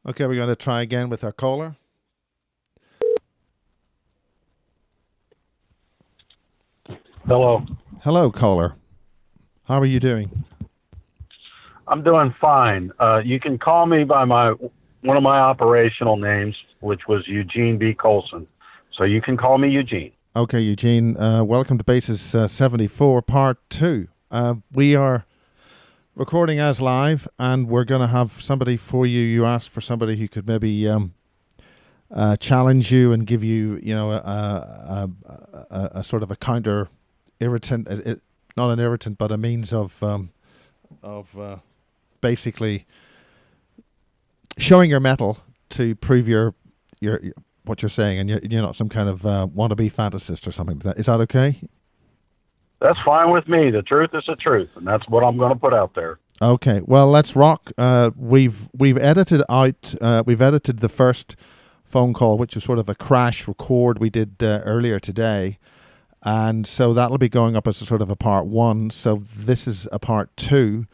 Okay, we're going to try again with our caller. Hello. Hello, caller. How are you doing? I'm doing fine. You can call me by one of my operational names, which was Eugene B. Colson. So you can call me Eugene. Okay, Eugene. Welcome to Basis 74, Part 2. We are recording as live, and we're going to have somebody for you. You asked for somebody who could maybe challenge you and give you, a sort of a counter irritant, not an irritant, but a means of basically showing your mettle to prove your what you're saying, and you're not some kind of wannabe fantasist or something like that. Is that okay? That's fine with me. The truth is the truth, and that's what I'm going to put out there. Okay. Well, let's rock. We've edited out. We've edited the first phone call, which was sort of a crash record we did earlier today, and so that'll be going up as a sort of a part 1. So this is a part 2.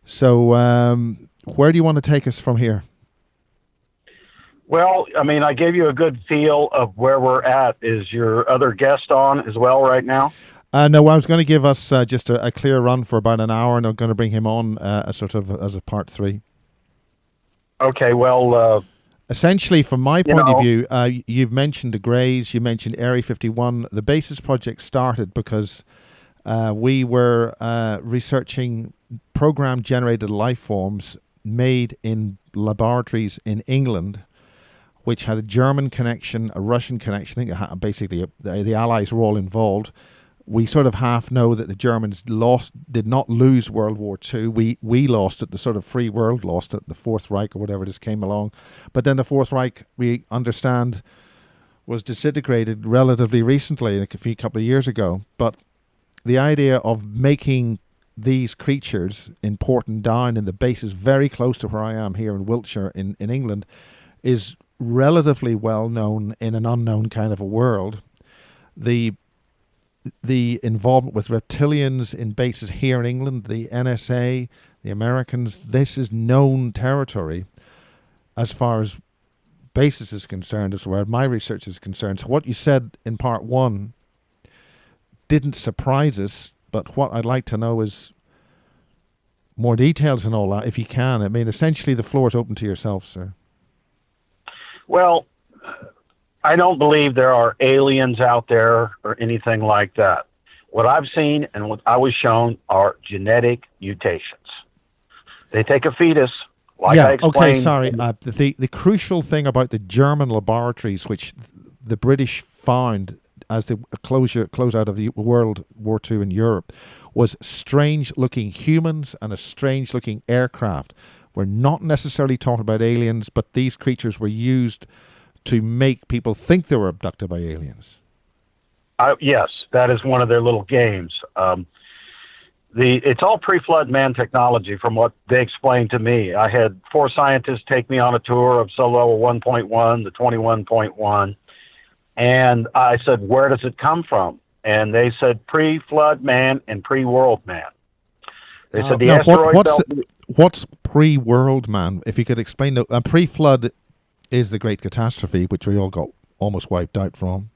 So where do you want to take us from here? Well, I mean, I gave you a good feel of where we're at. Is your other guest on as well right now? No, I was going to give us just a clear run for about an hour, and I'm going to bring him on as a part 3. Okay, well... essentially, from my point of view, you've mentioned the Greys, you mentioned Area 51. The Basis project started because we were researching program-generated life forms made in laboratories in England, which had a German connection, a Russian connection. I think basically the Allies were all involved. We sort of half know that the Germans did not lose World War II. We lost it. The sort of free world lost it. The Fourth Reich or whatever just came along. But then the Fourth Reich, we understand, was disintegrated relatively recently, a couple of years ago. But the idea of making these creatures in Porton Down in the bases very close to where I am here in Wiltshire in England is relatively well known in an unknown kind of a world. The involvement with reptilians in bases here in England, the NSA, the Americans, this is known territory as far as Basis is concerned, as where my research is concerned. So what you said in part 1 didn't surprise us, but what I'd like to know is more details and all that, if you can. I mean, essentially the floor is open to yourself, sir. Well, I don't believe there are aliens out there or anything like that. What I've seen and what I was shown are genetic mutations. They take a fetus, like I explained. Okay, sorry. The crucial thing about the German laboratories, which the British found as the close out of the World War II in Europe, was strange-looking humans and a strange-looking aircraft. We're not necessarily talking about aliens, but these creatures were used to make people think they were abducted by aliens. Yes, that is one of their little games. It's all pre-flood man technology from what they explained to me. I had 4 scientists take me on a tour of sub-level 1.1 to 21.1, and I said, where does it come from? And they said pre-flood man and pre-world man. They said the asteroid belt... What's pre-world man? If you could explain that. Pre-flood is the great catastrophe, which we all got almost wiped out from.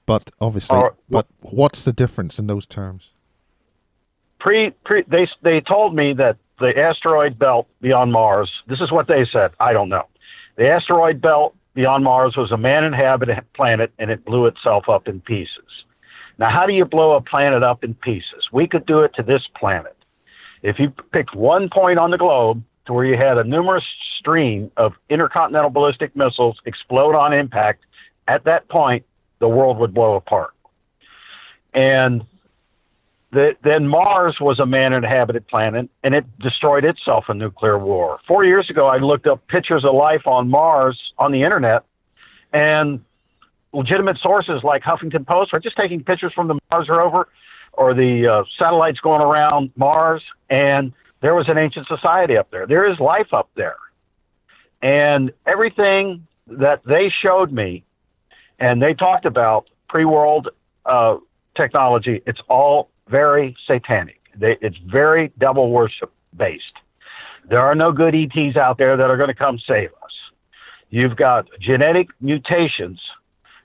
But obviously, but what's the difference in those terms? They told me that the asteroid belt beyond Mars, this is what they said, I don't know. The asteroid belt beyond Mars was a man-inhabited planet, and it blew itself up in pieces. Now, how do you blow a planet up in pieces? We could do it to this planet. If you picked one point on the globe to where you had a numerous stream of intercontinental ballistic missiles explode on impact, at that point, the world would blow apart. And then Mars was a man-inhabited planet, and it destroyed itself in nuclear war. 4 years ago, I looked up pictures of life on Mars on the internet, and legitimate sources like Huffington Post are just taking pictures from the Mars rover or the satellites going around Mars, and there was an ancient society up there. There is life up there. And everything that they showed me, and they talked about pre-world technology, it's all very satanic. It's very devil worship based. There are no good ETs out there that are going to come save us. You've got genetic mutations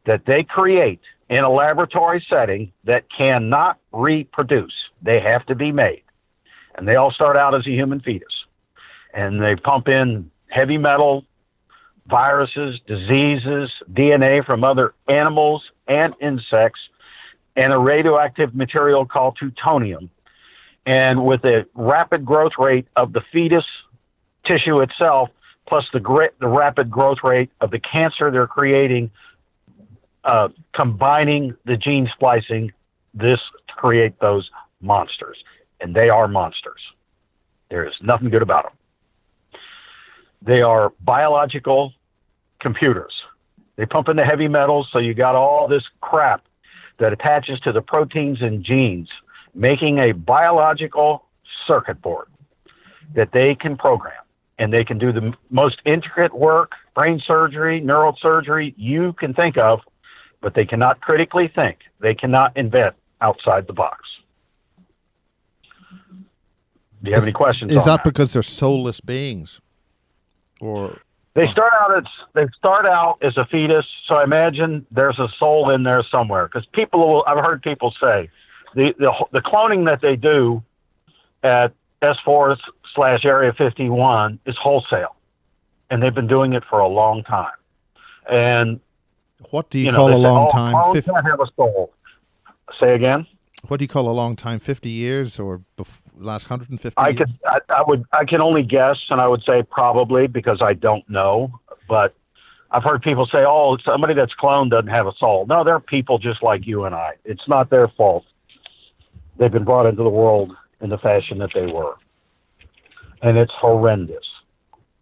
that they create in a laboratory setting that cannot reproduce. They have to be made. And they all start out as a human fetus. And they pump in heavy metal, viruses, diseases, DNA from other animals and insects, and a radioactive material called plutonium. And with a rapid growth rate of the fetus tissue itself, plus the rapid growth rate of the cancer they're creating, combining the gene splicing, this to create those monsters. And they are monsters. There is nothing good about them. They are biological computers. They pump in the heavy metals, so you got all this crap that attaches to the proteins and genes, making a biological circuit board that they can program. And they can do the most intricate work, brain surgery, neural surgery you can think of, but they cannot critically think. They cannot invent outside the box. Do you have any questions on that? Is that because they're soulless beings? Or They start out as a fetus, so I imagine there's a soul in there somewhere. Because I've heard people say, the cloning that they do at S4/Area 51 is wholesale, and they've been doing it for a long time. And what do you call a long time? Clones don't have a soul. Say again. What do you call a long time? 50 years or last 150 years? I can only guess, and I would say probably because I don't know. But I've heard people say, "Oh, somebody that's cloned doesn't have a soul." No, they're people just like you and I. It's not their fault. They've been brought into the world in the fashion that they were, and it's horrendous.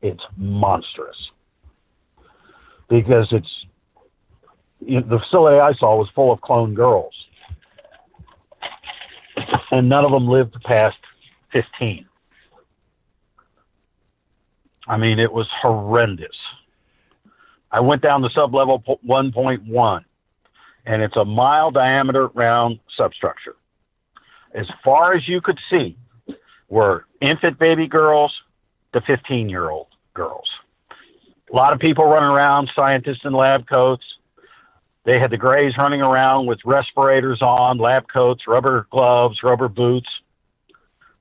It's monstrous because the facility I saw was full of cloned girls. And none of them lived past 15. I mean, it was horrendous. I went down to sublevel 1.1, and it's a mile diameter round substructure. As far as you could see were infant baby girls to 15-year-old girls. A lot of people running around, scientists in lab coats. They had the Greys running around with respirators on, lab coats, rubber gloves, rubber boots,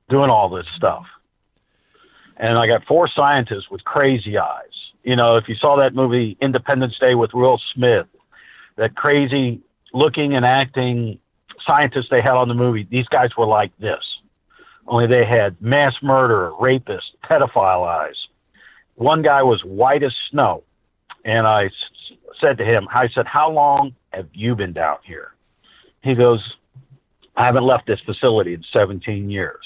doing all this stuff. And I got 4 scientists with crazy eyes. You know, if you saw that movie Independence Day with Will Smith, that crazy looking and acting scientists they had on the movie, these guys were like this. Only they had mass murderer, rapist, pedophile eyes. One guy was white as snow. And I said to him, how long have you been down here? He goes, I haven't left this facility in 17 years.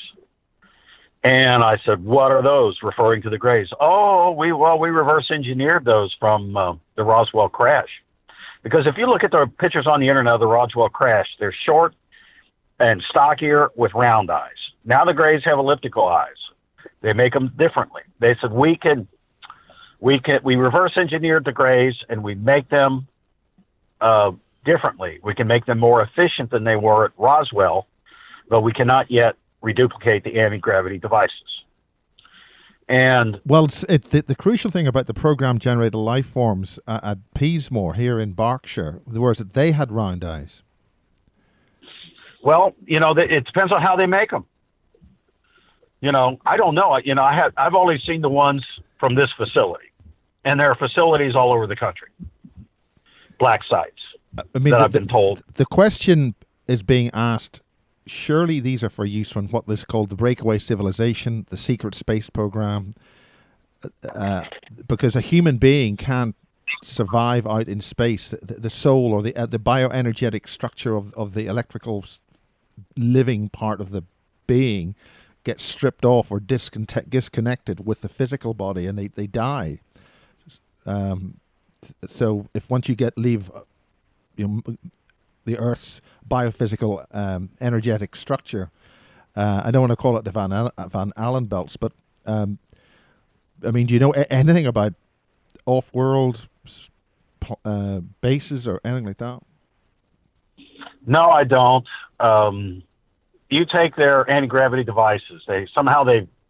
And I said, what are those? Referring to the Greys. Oh, we reverse engineered those from the Roswell crash. Because if you look at the pictures on the internet of the Roswell crash, they're short and stockier with round eyes. Now the Greys have elliptical eyes. They make them differently. They said, we reverse engineered the Greys and we make them differently. We can make them more efficient than they were at Roswell, but we cannot yet reduplicate the anti-gravity devices. And well, the crucial thing about the program-generated life forms at Peasmore here in Berkshire was that they had round eyes. Well, you know, it depends on how they make them. You know, I don't know. You know, I've only seen the ones from this facility, and there are facilities all over the country, black sites. I mean, I've been told. The question is being asked. Surely these are for use on what is called the breakaway civilization, the secret space program, because a human being can't survive out in space. The soul or the bioenergetic structure of the electrical living part of the being gets stripped off or disconnected with the physical body, and they die. So if once you leave, the Earth's biophysical energetic structure. I don't want to call it the Van Allen belts, but I mean, do you know anything about off-world bases or anything like that? No, I don't. You take their anti-gravity devices. They've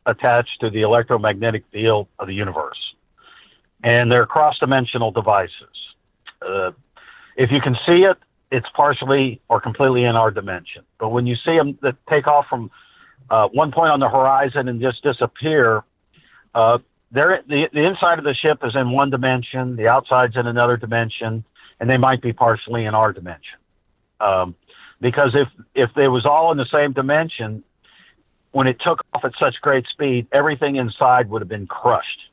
attached to the electromagnetic field of the universe. and they're cross-dimensional devices. If you can see it, it's partially or completely in our dimension. But when you see them that take off from one point on the horizon and just disappear, the inside of the ship is in one dimension, the outside's in another dimension, and they might be partially in our dimension. Because if they was all in the same dimension, when it took off at such great speed, everything inside would have been crushed,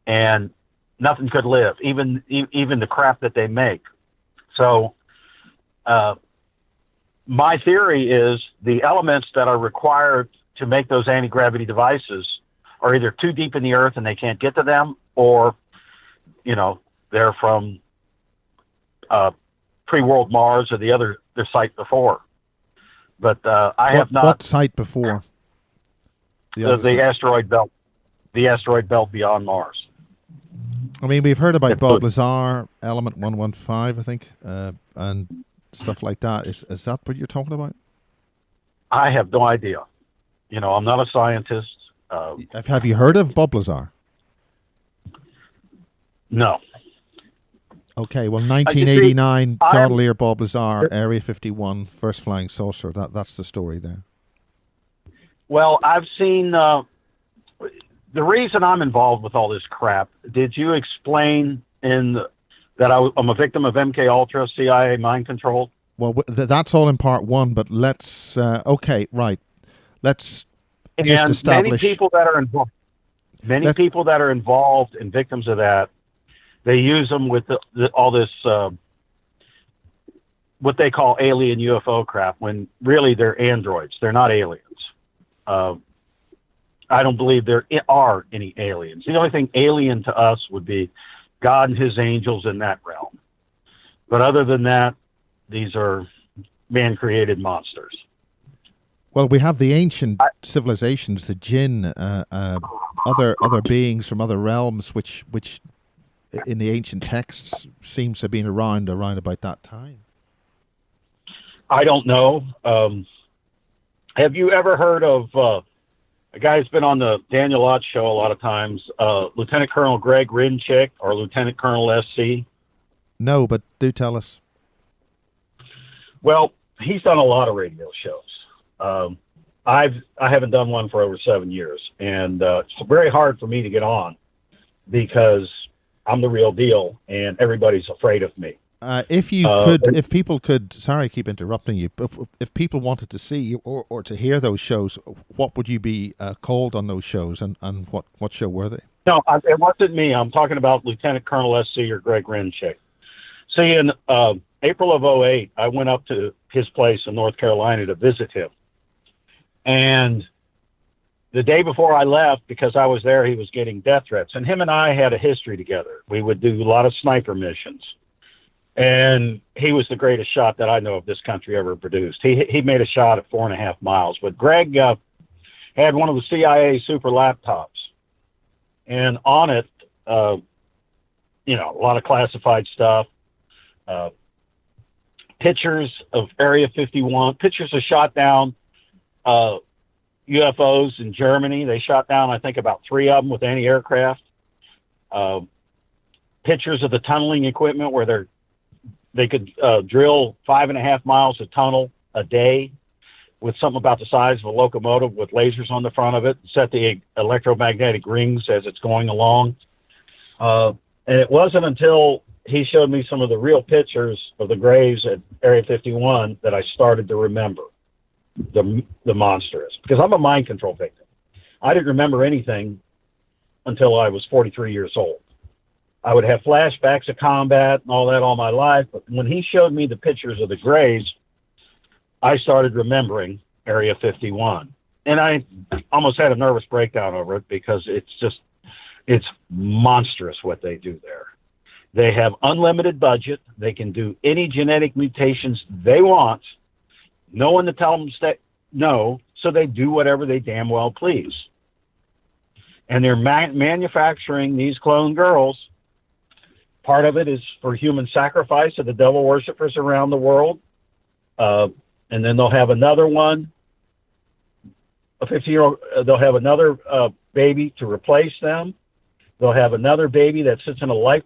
and nothing could live, even the crap that they make. So my theory is the elements that are required to make those anti-gravity devices are either too deep in the earth and they can't get to them, or, they're from pre-world Mars or the site before. But I have not. What site before? The asteroid belt. The asteroid belt beyond Mars. I mean, we've heard about Bob Lazar, Element 115, I think, and stuff like that. Is that what you're talking about? I have no idea. I'm not a scientist. Have you heard of Bob Lazar? No. Okay, well, 1989, gondolier Bob Lazar, Area 51, first flying saucer. That's the story there. Well, I've seen... the reason I'm involved with all this crap, did you explain that I'm a victim of MK Ultra, CIA mind control? Well, that's all in part one, but let's... okay, right. Let's just establish... Many people that are involved and victims of that, they use them with all this, what they call alien UFO crap, when really they're androids. They're not aliens. I don't believe there are any aliens. The only thing alien to us would be God and his angels in that realm. But other than that, these are man-created monsters. Well, we have the ancient civilizations, the jinn, other beings from other realms, which in the ancient texts seems to have been around about that time. I don't know. Have you ever heard of a guy who's been on the Daniel Ott show a lot of times, Lieutenant Colonel Greg Rinchick or Lieutenant Colonel SC? No, but do tell us. Well, he's done a lot of radio shows. I haven't done one for over 7 years, and it's very hard for me to get on because I'm the real deal, and everybody's afraid of me. If people could, sorry I keep interrupting you, but if people wanted to see you or to hear those shows, what would you be called on those shows, and what show were they? No, it wasn't me. I'm talking about Lieutenant Colonel SC or Greg Rinchick. See, in April of 2008, I went up to his place in North Carolina to visit him. And the day before I left, because I was there, he was getting death threats. And him and I had a history together. We would do a lot of sniper missions. And he was the greatest shot that I know of this country ever produced. He made a shot at 4.5 miles. But Greg had one of the CIA super laptops. And on it, a lot of classified stuff. Pictures of Area 51, pictures of shot down UFOs in Germany. They shot down, I think, about 3 of them with anti-aircraft. Pictures of the tunneling equipment where they could drill 5.5 miles of tunnel a day with something about the size of a locomotive with lasers on the front of it, set the electromagnetic rings as it's going along. And it wasn't until he showed me some of the real pictures of the graves at Area 51 that I started to remember the monstrous, because I'm a mind control victim. I didn't remember anything until I was 43 years old. I would have flashbacks of combat and all that all my life, but when he showed me the pictures of the graves, I started remembering Area 51. And I almost had a nervous breakdown over it because it's monstrous what they do there. They have unlimited budget. They can do any genetic mutations they want. No one to tell them to stay, no, so they do whatever they damn well please. And they're manufacturing these clone girls. Part of it is for human sacrifice of the devil worshippers around the world. And then they'll have another one, a 50-year-old, they'll have another baby to replace them. They'll have another baby that sits in a life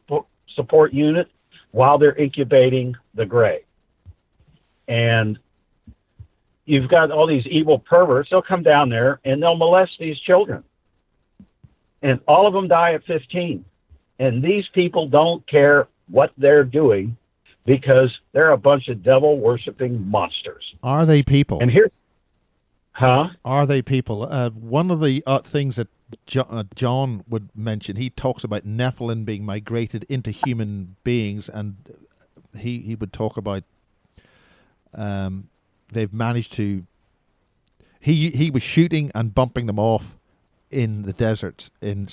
support unit while they're incubating the gray. And you've got all these evil perverts. They'll come down there and they'll molest these children. And all of them die at 15. And these people don't care what they're doing because they're a bunch of devil-worshipping monsters. Are they people? And here, huh? Are they people? One of the things that John would mention, he talks about Nephilim being migrated into human beings, and he would talk about they've managed to. He was shooting and bumping them off in the deserts in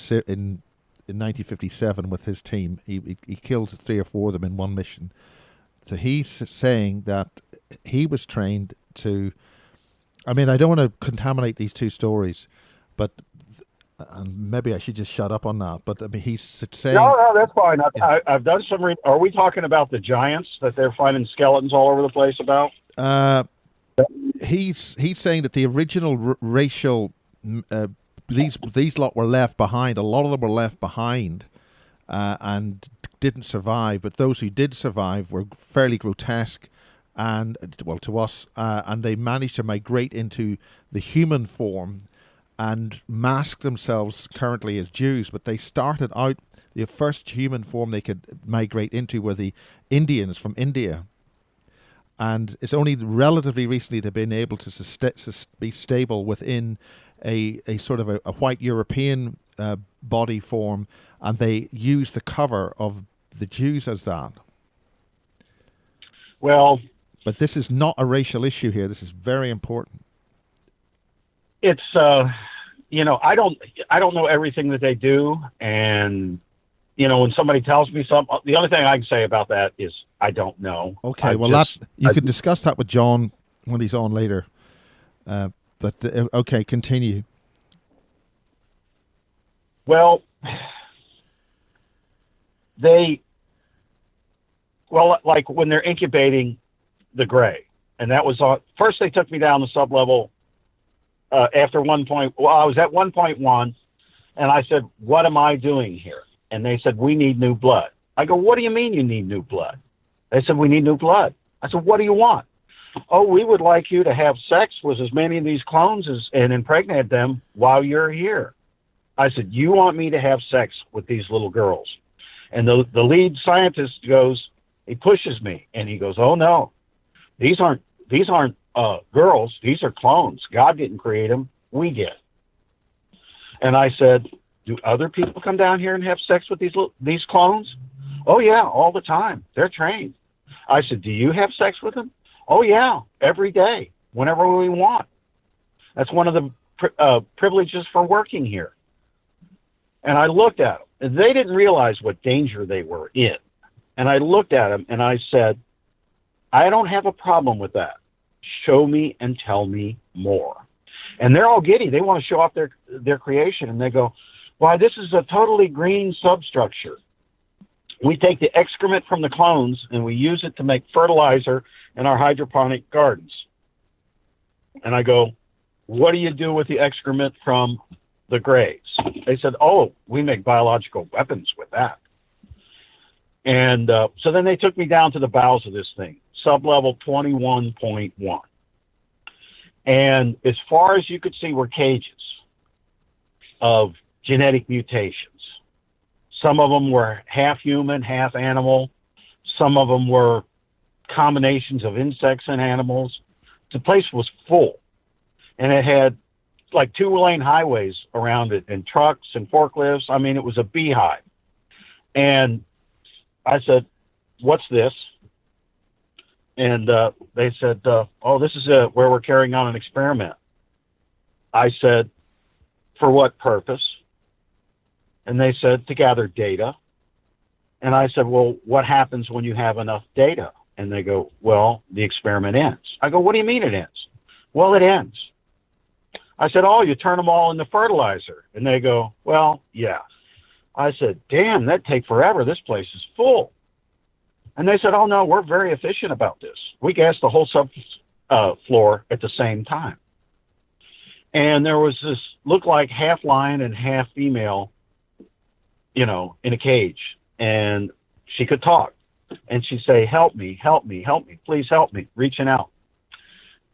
1957 with his team. He killed 3 or 4 of them in one mission. So he's saying that he was trained to. I mean, I don't want to contaminate these two stories, but and maybe I should just shut up on that. But I mean, he's saying no, that's fine. I've done some. Are we talking about the giants that they're finding skeletons all over the place about? He's saying that the original racial these lot were left behind. A lot of them were left behind and didn't survive. But those who did survive were fairly grotesque. And well, to us, and they managed to migrate into the human form and mask themselves currently as Jews. But they started out, the first human form they could migrate into were the Indians from India. And it's only relatively recently they've been able to be stable within a sort of a white European body form, and they use the cover of the Jews as that. Well, but this is not a racial issue here. This is very important. It's I don't know everything that they do, and when somebody tells me something, the only thing I can say about that is I don't know. Okay, you could discuss that with John when he's on later. Okay, continue. Well, like when they're incubating the gray, and that was first they took me down the sub-level after I was at 1.1, and I said, what am I doing here? And they said, we need new blood. I go, what do you mean you need new blood? They said, we need new blood. I said, what do you want? Oh, we would like you to have sex with as many of these clones and impregnate them while you're here. I said, you want me to have sex with these little girls? And the lead scientist he pushes me, and he goes, oh no, these aren't girls. These are clones. God didn't create them. We did. And I said, do other people come down here and have sex with these clones? Oh yeah, all the time. They're trained. I said, do you have sex with them? Oh yeah, every day, whenever we want. That's one of the privileges for working here. And I looked at them, and they didn't realize what danger they were in. And I looked at them, and I said, I don't have a problem with that. Show me and tell me more. And they're all giddy. They want to show off their creation, and they go, why, this is a totally green substructure. We take the excrement from the clones, and we use it to make fertilizer in our hydroponic gardens. And I go, what do you do with the excrement from the grays? They said, oh, we make biological weapons with that. And so then they took me down to the bowels of this thing, sub-level 21.1. And as far as you could see were cages of genetic mutations. Some of them were half human, half animal. Some of them were combinations of insects and animals. The place was full. And it had like 2-lane highways around it and trucks and forklifts. I mean, it was a beehive. And I said, what's this? And they said, oh, this is where we're carrying on an experiment. I said, for what purpose? And they said, to gather data. And I said, well, what happens when you have enough data? And they go, well, the experiment ends. I go, what do you mean it ends? Well, it ends. I said, oh, you turn them all into fertilizer. And they go, well, yeah. I said, damn, that'd take forever. This place is full. And they said, oh, no, we're very efficient about this. We gas the whole subfloor at the same time. And there was this, looked like half lion and half female in a cage, and she could talk, and she'd say, "Help me, help me, help me, please help me," reaching out.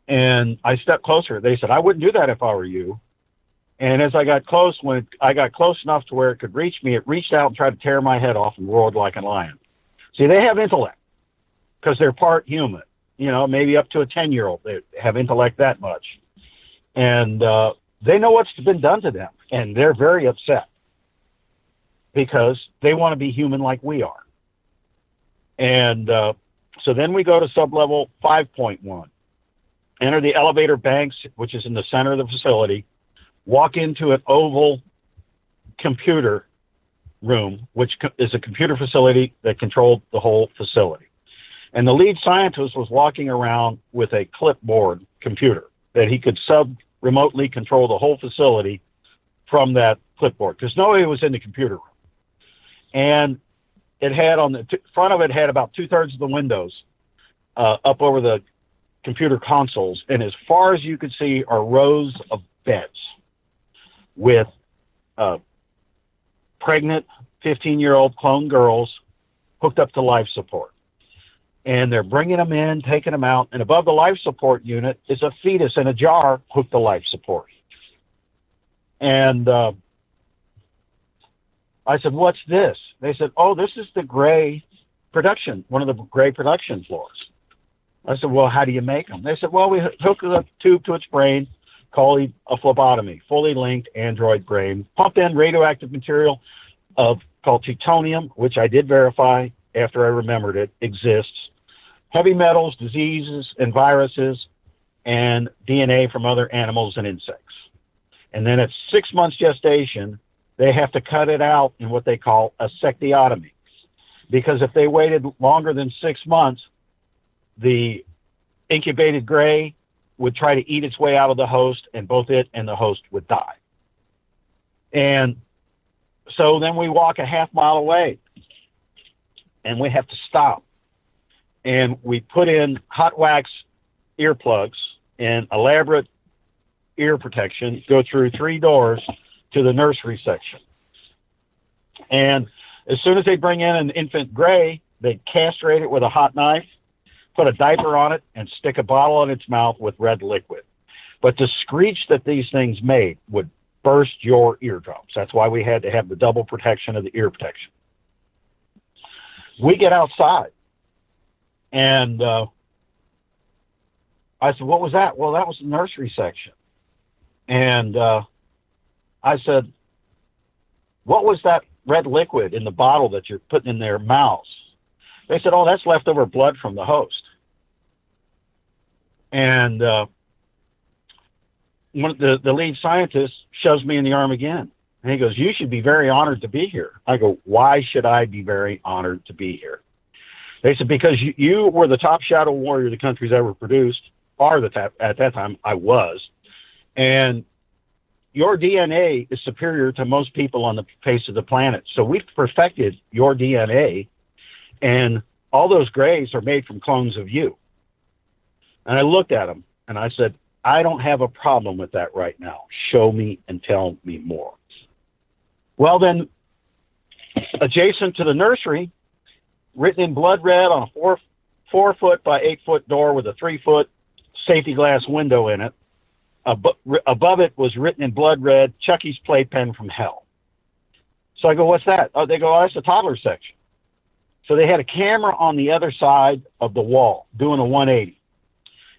And I stepped closer. They said, "I wouldn't do that if I were you." And as I got close, when I got close enough to where it could reach me, it reached out and tried to tear my head off and roared like a lion. See, they have intellect because they're part human, maybe up to a 10-year-old. They have intellect that much. And they know what's been done to them, and they're very upset because they want to be human like we are. And so then we go to sublevel 5.1. Enter the elevator banks, which is in the center of the facility. Walk into an oval computer room, which is a computer facility that controlled the whole facility. And the lead scientist was walking around with a clipboard computer that he could remotely control the whole facility from that clipboard, because nobody was in the computer room. And it had on the front of it had about 2/3 of the windows up over the computer consoles. And as far as you could see are rows of beds with pregnant 15-year-old clone girls hooked up to life support. And they're bringing them in, taking them out, and above the life support unit is a fetus in a jar hooked to life support. And I said, "What's this?" They said, "Oh, this is the gray production, one of the gray production floors." I said, "Well, how do you make them?" They said, "Well, we hook a tube to its brain, called a phlebotomy, fully linked android brain, pump in radioactive material called plutonium," which I did verify after I remembered it, exists, heavy metals, diseases, and viruses, and DNA from other animals and insects. And then at 6 months gestation, they have to cut it out in what they call a sectiotomy. Because if they waited longer than 6 months, the incubated gray would try to eat its way out of the host, and both it and the host would die. And so then we walk a half mile away, and we have to stop. And we put in hot wax earplugs and elaborate ear protection, go through 3 doors to the nursery section. And as soon as they bring in an infant gray, they castrate it with a hot knife, put a diaper on it, and stick a bottle in its mouth with red liquid. But the screech that these things made would burst your eardrums. That's why we had to have the double protection of the ear protection. We get outside, and I said, "What was that?" "Well, that was the nursery section." And I said, "What was that red liquid in the bottle that you're putting in their mouths?" They said, "Oh, that's leftover blood from the host." And the lead scientist shoves me in the arm again. And he goes, "You should be very honored to be here." I go, "Why should I be very honored to be here?" They said, "Because you were the top shadow warrior the country's ever produced, at that time I was. And your DNA is superior to most people on the face of the planet. So we've perfected your DNA, and all those grays are made from clones of you." And I looked at him and I said, "I don't have a problem with that right now. Show me and tell me more." Well, then, adjacent to the nursery, written in blood red on a 4-foot by 8-foot door with a 3-foot safety glass window in it, above it was written in blood red, "Chucky's playpen from hell." So I go, "What's that?" Oh, they go, "Oh, that's the toddler section." So they had a camera on the other side of the wall doing a 180.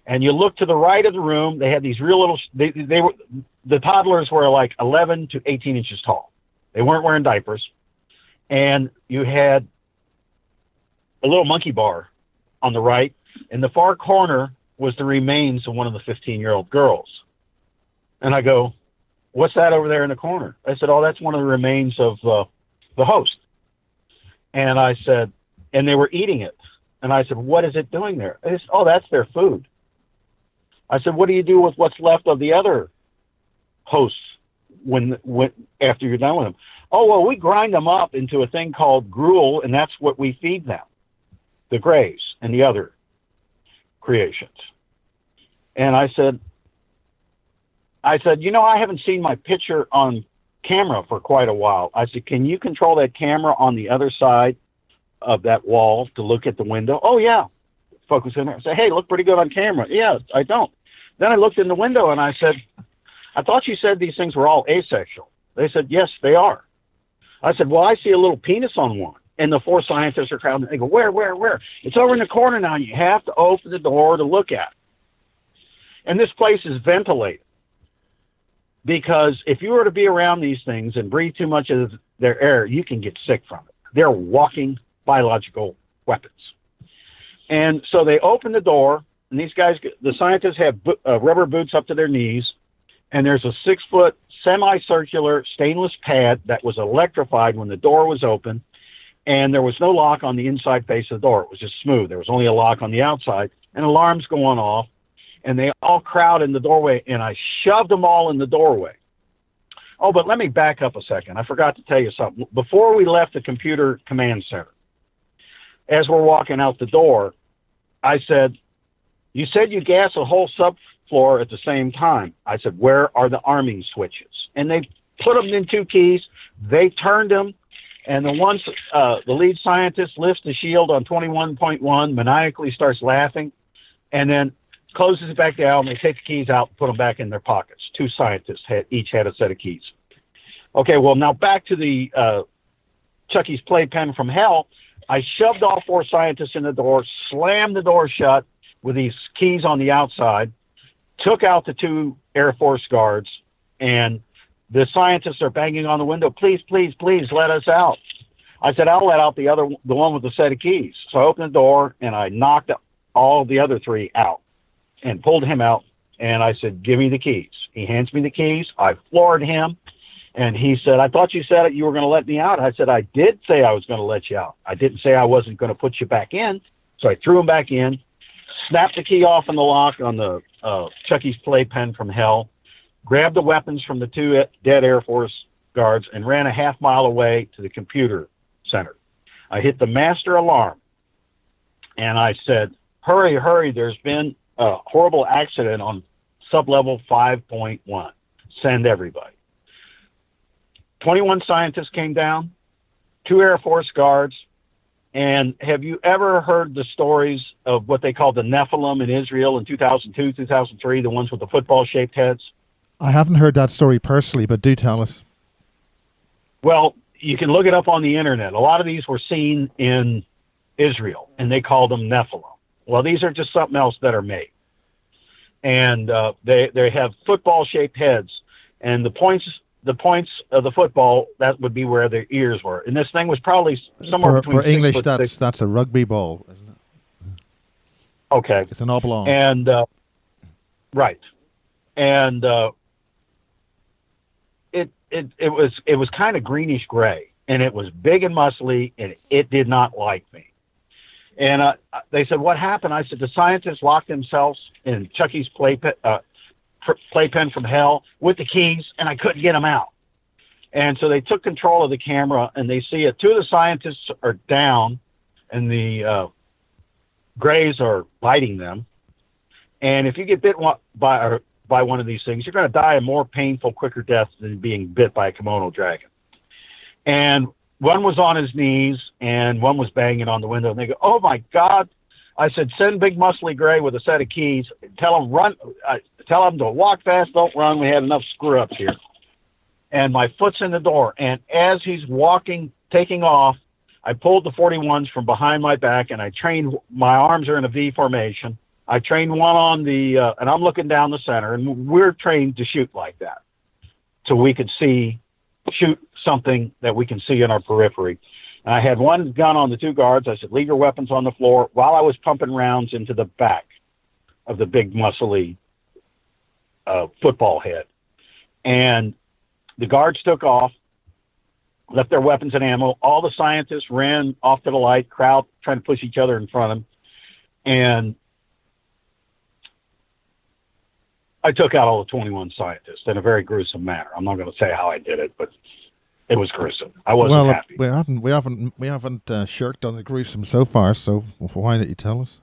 And you look to the right of the room, they had these real little, the toddlers were like 11 to 18 inches tall. They weren't wearing diapers. And you had a little monkey bar on the right. In the far corner was the remains of one of the 15-year-old girls. And I go, "What's that over there in the corner?" I said, "Oh, that's one of the remains of the host." And I said, and they were eating it. And I said, "What is it doing there?" They said, "Oh, that's their food." I said, "What do you do with what's left of the other hosts when after you're done with them?" "Oh, well, we grind them up into a thing called gruel, and that's what we feed them, the grays and the other creations." And I said, "I haven't seen my picture on camera for quite a while. I said, can you control that camera on the other side of that wall to look at the window? Oh, yeah. Focus in there. I said, hey, look pretty good on camera. Yeah, I don't. Then I looked in the window and I said, I thought you said these things were all asexual. They said, yes, they are. I said, well, I see a little penis on one. And the 4 scientists are crowding. They go, where? It's over in the corner now. You have to open the door to look at it. And this place is ventilated. Because if you were to be around these things and breathe too much of their air, you can get sick from it. They're walking biological weapons. And so they open the door, and these guys, the scientists have rubber boots up to their knees, and there's a 6-foot semicircular stainless pad that was electrified when the door was open, and there was no lock on the inside face of the door. It was just smooth. There was only a lock on the outside, and alarms going off, and they all crowd in the doorway, and I shoved them all in the doorway. Oh, but let me back up a second. I forgot to tell you something. Before we left the computer command center, as we're walking out the door, I said, you said you gas a whole subfloor at the same time. I said, where are the arming switches? And they put them in 2 keys. They turned them, and the lead scientist lifts the shield on 21.1, maniacally starts laughing, and then closes it back down. They take the keys out and put them back in their pockets. 2 scientists each had a set of keys. Okay, well, now back to the Chucky's playpen from hell. I shoved all 4 scientists in the door, slammed the door shut with these keys on the outside, took out the 2 Air Force guards, and the scientists are banging on the window. Please, please, please let us out. I said, I'll let out the one with the set of keys. So I opened the door, and I knocked all the other 3 out and pulled him out. And I said, give me the keys. He hands me the keys. I floored him. And he said, I thought you said you were going to let me out. I said, I did say I was going to let you out. I didn't say I wasn't going to put you back in. So I threw him back in, snapped the key off in the lock on the Chucky's playpen from hell, grabbed the weapons from the 2 dead Air Force guards, and ran a half-mile away to the computer center. I hit the master alarm, and I said, hurry, hurry, there's been a horrible accident on sublevel 5.1. Send everybody. 21 scientists came down, 2 Air Force guards, and have you ever heard the stories of what they call the Nephilim in Israel in 2002, 2003, the ones with the football-shaped heads? I haven't heard that story personally, but do tell us. Well, you can look it up on the internet. A lot of these were seen in Israel, and they call them Nephilim. Well, these are just something else that are made. And they have football-shaped heads, and the points of the football, that would be where their ears were. And this thing was probably somewhere between for English, 6 foot that's a rugby ball, isn't it? Okay. It's an oblong. And right. And it was kind of greenish gray, and it was big and muscly, and it did not like me. And they said, what happened? I said, the scientists locked themselves in Chucky's playpen from hell with the keys, and I couldn't get them out. And so they took control of the camera, and they see it. 2 of the scientists are down, and the Greys are biting them. And if you get bit by one of these things, you're going to die a more painful, quicker death than being bit by a kimono dragon. And one was on his knees, and one was banging on the window. And they go, oh, my God. I said, send Big Muscly Gray with a set of keys. Tell him to walk fast, don't run. We had enough screw-ups here. And my foot's in the door. And as he's taking off, I pulled the 41s from behind my back, and I trained. My arms are in a V formation. I trained one on the, and I'm looking down the center, and we're trained to shoot like that. So we could shoot something that we can see in our periphery. And I had one gun on the 2 guards. I said, leave your weapons on the floor, while I was pumping rounds into the back of the big muscly football head. And the guards took off, left their weapons and ammo. All the scientists ran off to the light, crowd trying to push each other in front of them. And I took out all the 21 scientists in a very gruesome manner. I'm not going to say how I did it, but it was gruesome. I wasn't happy. We haven't shirked on the gruesome so far. So why don't you tell us?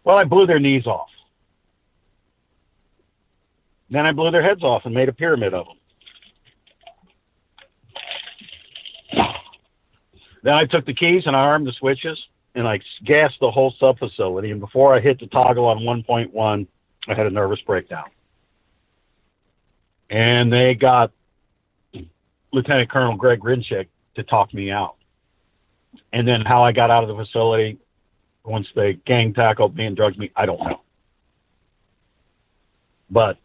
Well, I blew their knees off. Then I blew their heads off and made a pyramid of them. Then I took the keys and I armed the switches and I gassed the whole sub-facility. And before I hit the toggle on 1.1, I had a nervous breakdown. And they got Lieutenant Colonel Greg Grinchick to talk me out. And then how I got out of the facility once they gang tackled me and drugged me, I don't know. But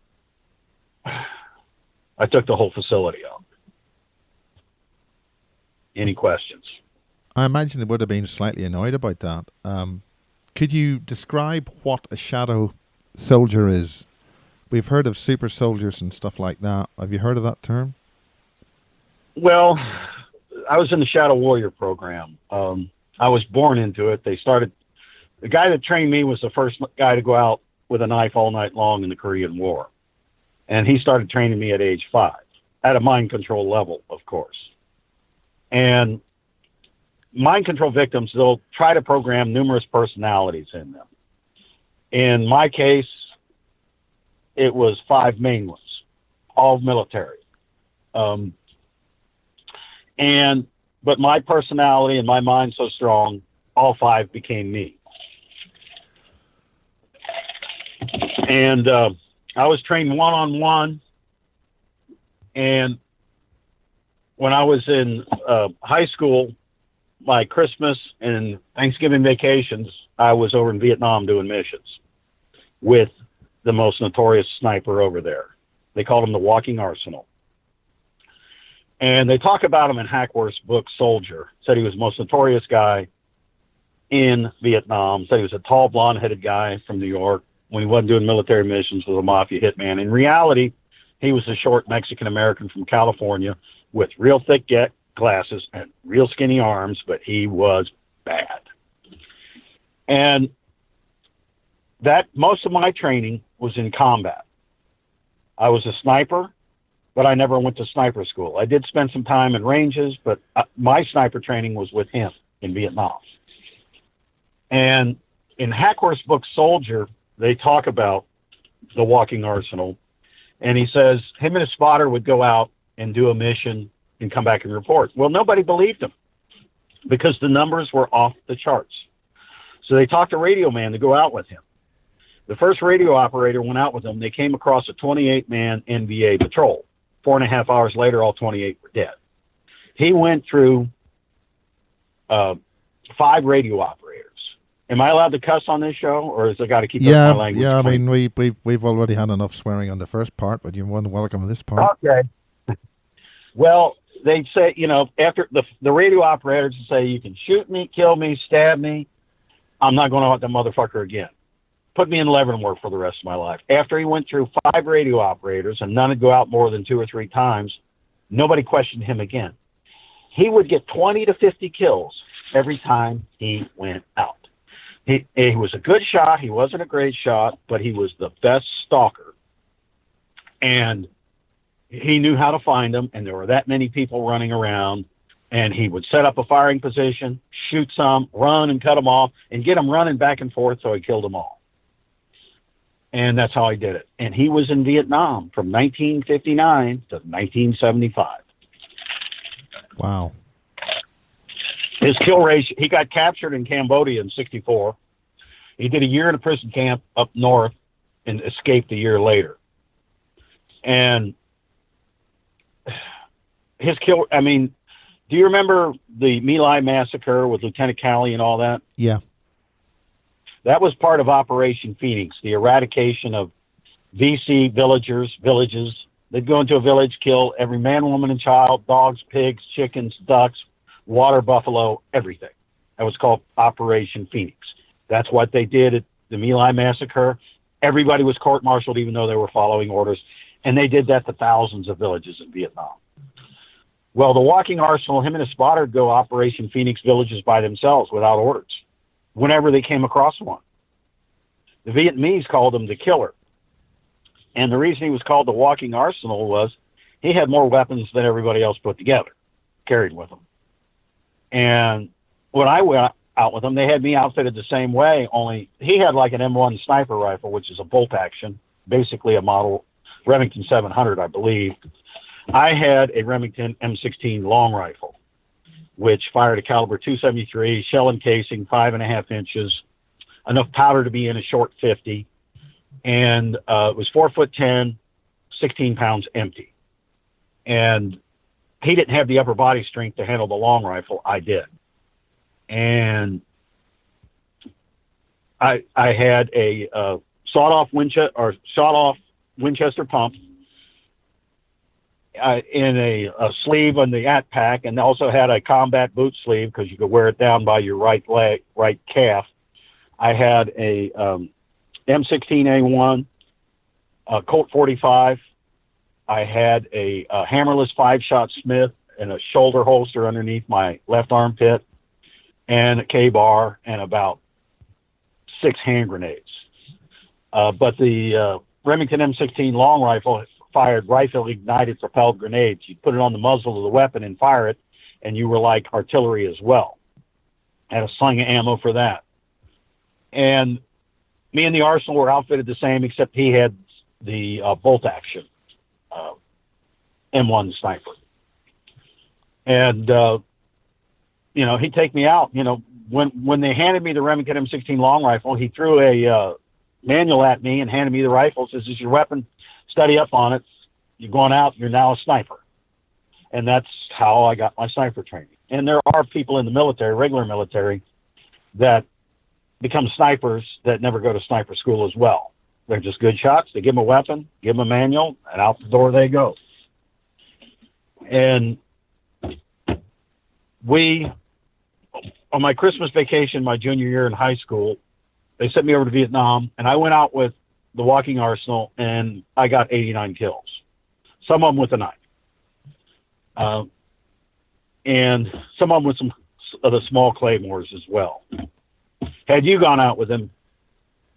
I took the whole facility out. Any questions? I imagine they would have been slightly annoyed about that. Could you describe what a shadow soldier is? We've heard of super soldiers and stuff like that. Have you heard of that term? Well, I was in the Shadow Warrior program. I was born into it. The guy that trained me was the first guy to go out with a knife all night long in the Korean War. And he started training me at age 5, at a mind control level, of course. And mind control victims, they'll try to program numerous personalities in them. In my case, it was 5 main ones, all military. But my personality and my mind so strong, all 5 became me. And I was trained one-on-one. And when I was in high school, my Christmas and Thanksgiving vacations, I was over in Vietnam doing missions with the most notorious sniper over there. They called him the Walking Arsenal. And they talk about him in Hackworth's book, Soldier. Said he was the most notorious guy in Vietnam. Said he was a tall, blonde-headed guy from New York. When he wasn't doing military missions, was a mafia hitman. In reality, he was a short Mexican-American from California with real thick glasses and real skinny arms, but he was bad. And that most of my training was in combat. I was a sniper, but I never went to sniper school. I did spend some time in ranges, but my sniper training was with him in Vietnam. And in Hackworth's book, Soldier, they talk about the Walking Arsenal. And he says him and his spotter would go out and do a mission and come back and report. Well, nobody believed him because the numbers were off the charts. So they talked to Radio Man to go out with him. The first radio operator went out with him. They came across a 28-man NVA patrol. 4.5 hours later, all 28 were dead. He went through 5 radio operators. Am I allowed to cuss on this show, or is I got to keep my language? Yeah, I mean, we've already had enough swearing on the first part, but you're more than welcome on this part. Okay. Well, they'd say, after the radio operators would say, you can shoot me, kill me, stab me. I'm not going to hunt that motherfucker again. Put me in Leavenworth for the rest of my life. After he went through 5 radio operators and none would go out more than 2 or 3 times, nobody questioned him again. He would get 20 to 50 kills every time he went out. He was a good shot. He wasn't a great shot, but he was the best stalker. And he knew how to find them, and there were that many people running around, and he would set up a firing position, shoot some, run and cut them off, and get them running back and forth so he killed them all. And that's how he did it. And he was in Vietnam from 1959 to 1975. Wow. His kill ratio, he got captured in Cambodia in 1964. He did a year in a prison camp up north and escaped a year later. And his kill, I mean, do you remember the My Lai massacre with Lieutenant Calley and all that? Yeah. That was part of Operation Phoenix, the eradication of VC villages. They'd go into a village, kill every man, woman, and child, dogs, pigs, chickens, ducks, water buffalo, everything. That was called Operation Phoenix. That's what they did at the My Lai massacre. Everybody was court-martialed even though they were following orders, and they did that to thousands of villages in Vietnam. Well, the Walking Arsenal, him and his spotter would go Operation Phoenix villages by themselves without orders whenever they came across one. The Vietnamese called him the Killer. And the reason he was called the Walking Arsenal was he had more weapons than everybody else put together, carried with him. And when I went out with him, they had me outfitted the same way, only he had like an M1 sniper rifle, which is a bolt action, basically a model Remington 700, I believe. I had a Remington M16 long rifle, which fired a caliber .273, shell and casing, 5.5 inches, enough powder to be in a short 50, and it was 4'10", 16 pounds empty. And he didn't have the upper body strength to handle the long rifle. I did. And I had a sawed-off Winchester pump in a sleeve on the AT pack, and also had a combat boot sleeve because you could wear it down by your right leg, right calf. I had a M16A1, a Colt 45. I had a hammerless 5-shot Smith and a shoulder holster underneath my left armpit, and a K-bar, and about 6 hand grenades. But the Remington M16 long rifle fired rifle-ignited propelled grenades. You put it on the muzzle of the weapon and fire it, and you were like artillery as well. Had a sling of ammo for that. And me and the Arsenal were outfitted the same, except he had the bolt-action M1 sniper. And, he'd take me out. When they handed me the Remington M16 long rifle, he threw a manual at me and handed me the rifle. Says, "This is your weapon. Study up on it. You're going out. You're now a sniper." And that's how I got my sniper training. And there are people in the military, regular military, that become snipers that never go to sniper school as well. They're just good shots. They give them a weapon, give them a manual, and out the door they go. And on my Christmas vacation, my junior year in high school, they sent me over to Vietnam, and I went out with the walking arsenal, and I got 89 kills, some of them with a knife, and some of them with some of the small claymores as well. Had you gone out with them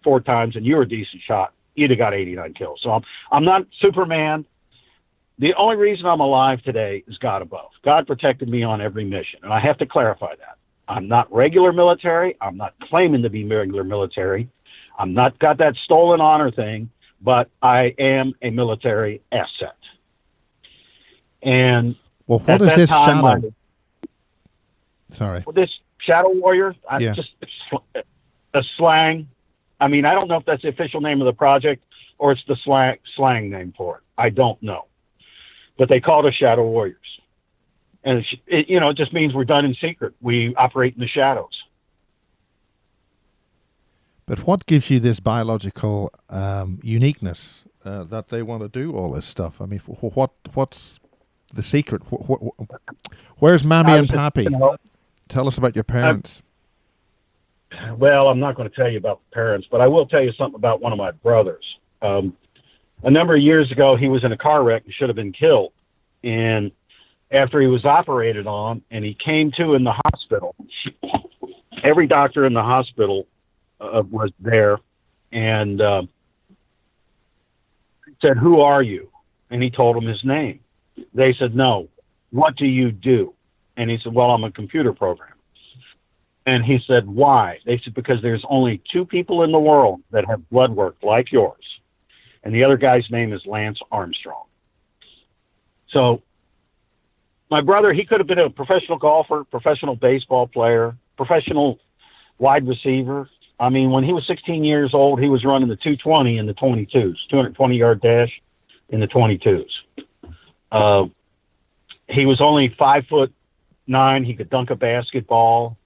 4 times and you were a decent shot, you'd have got 89 kills. So I'm not Superman. The only reason I'm alive today is God above. God protected me on every mission, and I have to clarify that. I'm not regular military. I'm not claiming to be regular military. I'm not got that stolen honor thing, but I am a military asset. And well, what is this shadow? Sorry. Well, this shadow warrior, just a slang. I mean, I don't know if that's the official name of the project or it's the slang name for it. I don't know. But they call it shadow warriors. And it just means we're done in secret. We operate in the shadows. But what gives you this biological uniqueness that they want to do all this stuff? I mean, what's the secret? Where's Mammy and Pappy? Tell us about your parents. Well, I'm not going to tell you about the parents, but I will tell you something about one of my brothers. A number of years ago, he was in a car wreck and should have been killed. And after he was operated on and he came to in the hospital, every doctor in the hospital was there and said, "Who are you?" And he told them his name. They said, "No, what do you do?" And he said, "Well, I'm a computer programmer." And he said, "Why?" They said, "Because there's only 2 people in the world that have blood work like yours. And the other guy's name is Lance Armstrong." So my brother, he could have been a professional golfer, professional baseball player, professional wide receiver. I mean, when he was 16 years old, he was running the 220 in the 22s, 220-yard dash in the 22s. He was only 5'9". He could dunk a basketball.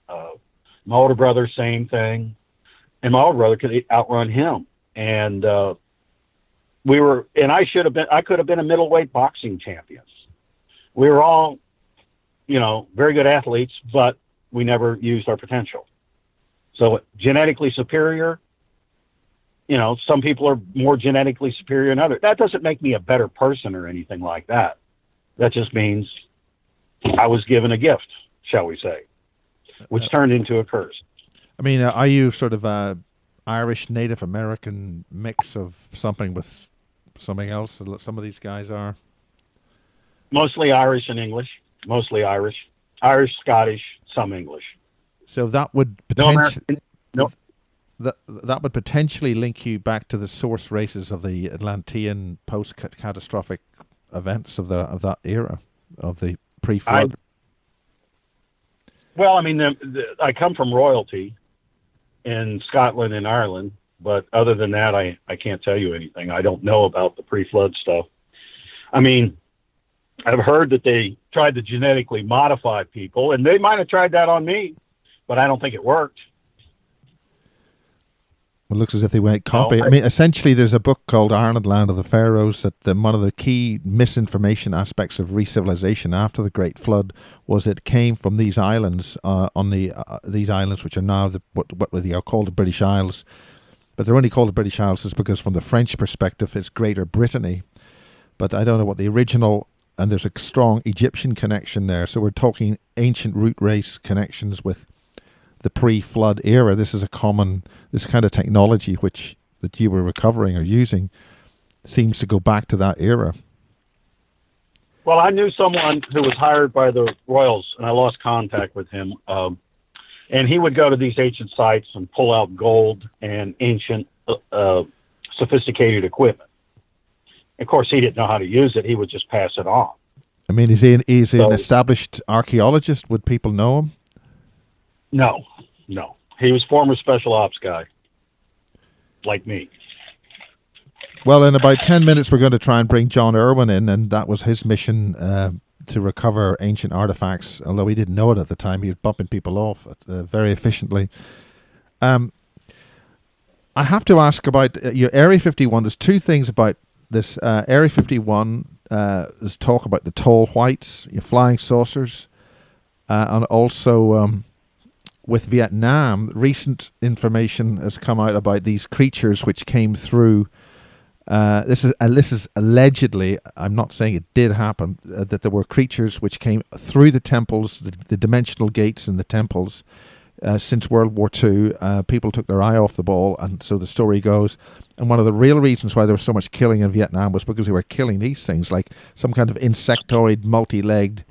My older brother, same thing. And my older brother could outrun him. And I could have been a middleweight boxing champion. We were all, very good athletes, but we never used our potential. So genetically superior, some people are more genetically superior than others. That doesn't make me a better person or anything like that. That just means I was given a gift, shall we say, which turned into a curse. I mean, are you sort of a Irish Native American mix of something with something else? Some of these guys are mostly Irish and English. Mostly Irish, Scottish, some English. So that would potentially that would potentially link you back to the source races of the Atlantean post-catastrophic events of that era, of the pre-flood. Well, I mean, I come from royalty in Scotland and Ireland, but other than that, I can't tell you anything. I don't know about the pre-flood stuff. I mean, I've heard that they tried to genetically modify people, and they might have tried that on me, but I don't think it worked. It looks as if they went copy. I mean, essentially, there's a book called Ireland, Land of the Pharaohs, that one of the key misinformation aspects of re-civilization after the Great Flood was it came from these islands these islands which are now what they are called the British Isles, but they're only called the British Isles is because from the French perspective it's Greater Brittany, but I don't know what the original. And there's a strong Egyptian connection there, so we're talking ancient root race connections with the pre-flood era. This kind of technology that you were recovering or using seems to go back to that era. Well, I knew someone who was hired by the royals, and I lost contact with him. And he would go to these ancient sites and pull out gold and ancient, sophisticated equipment. Of course, he didn't know how to use it. He would just pass it on. I mean, is he an established archaeologist? Would people know him? No. He was former special ops guy, like me. Well, in about 10 minutes, we're going to try and bring John Irwin in, and that was his mission to recover ancient artifacts, although he didn't know it at the time. He was bumping people off very efficiently. I have to ask about your Area 51. There's two things about this. Area 51, there's talk about the tall whites, your flying saucers, and also with Vietnam, recent information has come out about these creatures which came through. This is allegedly, I'm not saying it did happen, that there were creatures which came through the temples, the dimensional gates in the temples, since World War II. People took their eye off the ball, and so the story goes. And one of the real reasons why there was so much killing in Vietnam was because they were killing these things, like some kind of insectoid, multi-legged.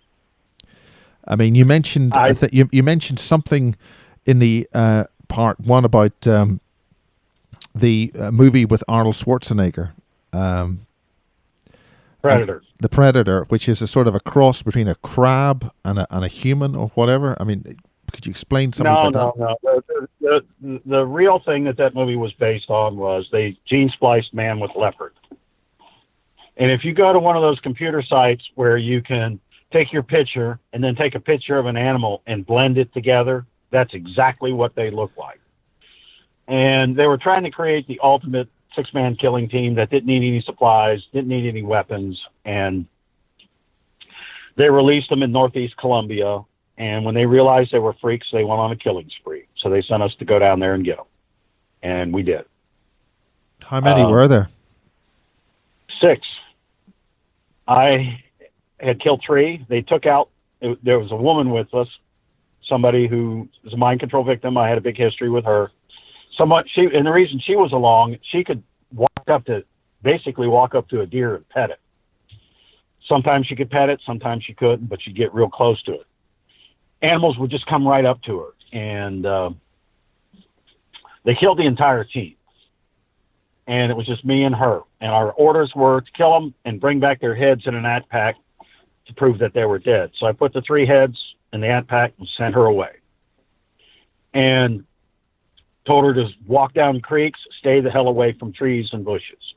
I mean, you mentioned you mentioned something in the part one about the movie with Arnold Schwarzenegger, Predator. The Predator, which is a sort of a cross between a crab and a human or whatever. I mean, could you explain something about that? No. The real thing that movie was based on was they gene spliced man with leopard. And if you go to one of those computer sites where you can take your picture and then take a picture of an animal and blend it together, that's exactly what they look like. And they were trying to create the ultimate six-man killing team that didn't need any supplies, didn't need any weapons, and they released them in Northeast Colombia. And when they realized they were freaks, they went on a killing spree. So they sent us to go down there and get them. And we did. How many were there? 6. I had killed 3. They took out, there was a woman with us, somebody who was a mind control victim. I had a big history with her. And the reason she was along, she could basically walk up to a deer and pet it. Sometimes she could pet it, sometimes she couldn't, but she'd get real close to it. Animals would just come right up to her, and they killed the entire team. And it was just me and her. And our orders were to kill them and bring back their heads in an AT pack to prove that they were dead. So I put the 3 heads in the AT pack and sent her away. And told her to walk down creeks, stay the hell away from trees and bushes.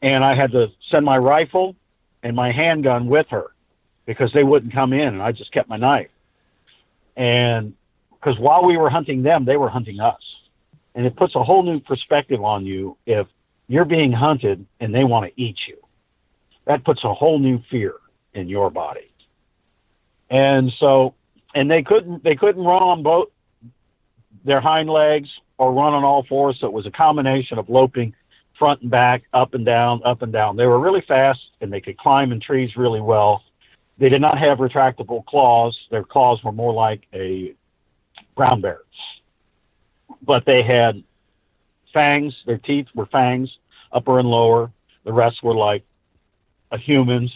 And I had to send my rifle and my handgun with her because they wouldn't come in, and I just kept my knife. And because while we were hunting them, they were hunting us. And it puts a whole new perspective on you if you're being hunted and they want to eat you. That puts a whole new fear in your body. And so, and they couldn't run on both their hind legs or run on all fours. So it was a combination of loping front and back, up and down, up and down. They were really fast and they could climb in trees really well. They did not have retractable claws. Their claws were more like a brown bear. But they had fangs. Their teeth were fangs, upper and lower. The rest were like a human's.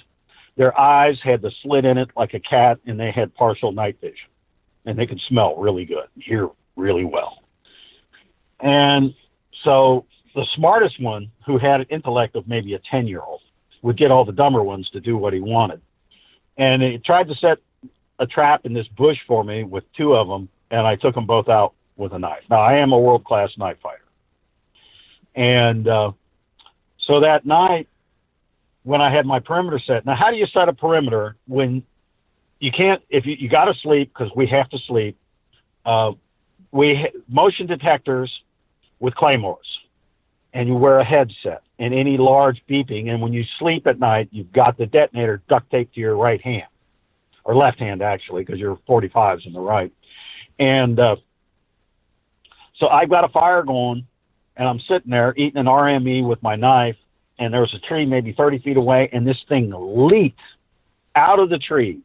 Their eyes had the slit in it like a cat, and they had partial night vision. And they could smell really good, hear really well. And so the smartest one, who had an intellect of maybe a 10-year-old, would get all the dumber ones to do what he wanted. And he tried to set a trap in this bush for me with two of them, and I took them both out with a knife. Now, I am a world-class knife fighter. And so that night, when I had my perimeter set, now how do you set a perimeter when you can't, if you got to sleep, because we have to sleep, motion detectors with claymores, and you wear a headset and any large beeping, and when you sleep at night, you've got the detonator duct taped to your right hand, or left hand actually, because your 45's in the right. And so I've got a fire going, and I'm sitting there eating an RME with my knife, and there was a tree maybe 30 feet away, and this thing leaped out of the tree,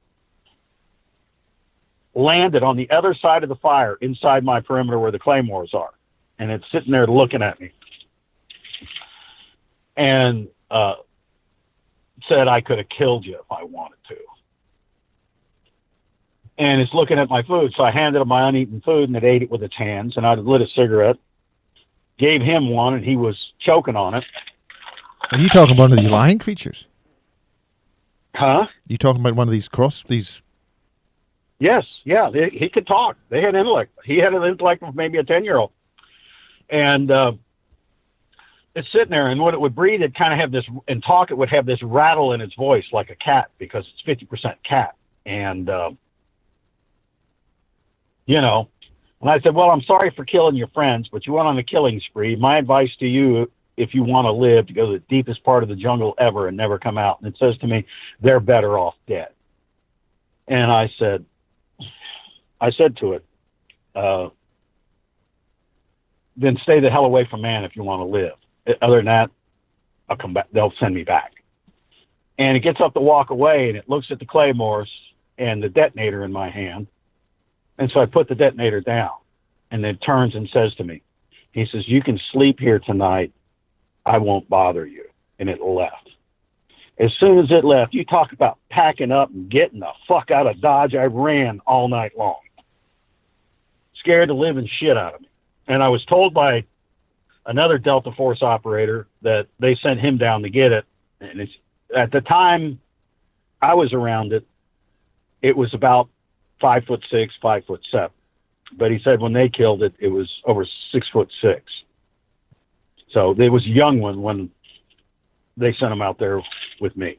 landed on the other side of the fire inside my perimeter where the claymores are, and it's sitting there looking at me, and said I could have killed you if I wanted to. And it's looking at my food, so I handed him my uneaten food, and it ate it with its hands, and I lit a cigarette, gave him one, and he was choking on it. Are you talking about one of these lion creatures? Huh? You talking about one of these Yes, yeah, he could talk. They had intellect. He had an intellect of maybe a 10-year-old. And it's sitting there, and when it would breathe, it'd kind of have this, and talk, it would have this rattle in its voice like a cat, because it's 50% cat. And, and I said, well, I'm sorry for killing your friends, but you went on a killing spree. My advice to you, if you want to live, to go to the deepest part of the jungle ever and never come out. And it says to me, they're better off dead. And I said to it, then stay the hell away from man if you want to live. Other than that, I'll come back. They'll send me back. And it gets up to walk away, and it looks at the claymores and the detonator in my hand. And so I put the detonator down, and it turns and says to me, he says, you can sleep here tonight. I won't bother you. And it left. As soon as it left, you talk about packing up and getting the fuck out of Dodge. I ran all night long, scared the living shit out of me. And I was told by another Delta Force operator that they sent him down to get it. And it's, at the time I was around it, it was about 5'6", 5'7". But he said when they killed it, it was over 6'6". So there was a young one when they sent him out there with me.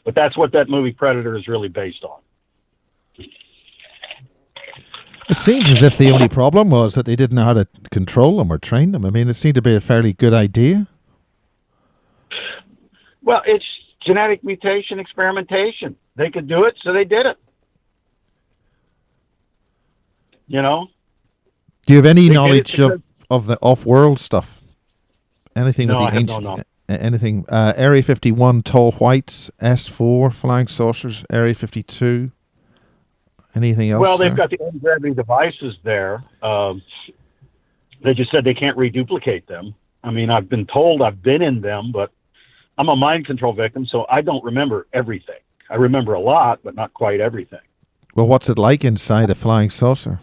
But that's what that movie Predator is really based on. It seems as if the only problem was that they didn't know how to control them or train them. I mean, it seemed to be a fairly good idea. Well, it's genetic mutation experimentation. They could do it, so they did it. You know? Do you have any knowledge of the off-world stuff? Anything with the ancient? No. Anything? Area 51, tall whites, S4, flying saucers, Area 52. Anything else? Well, they've got the anti-gravity devices there. They just said they can't reduplicate them. I mean, I've been told I've been in them, but I'm a mind control victim, so I don't remember everything. I remember a lot, but not quite everything. Well, what's it like inside a flying saucer?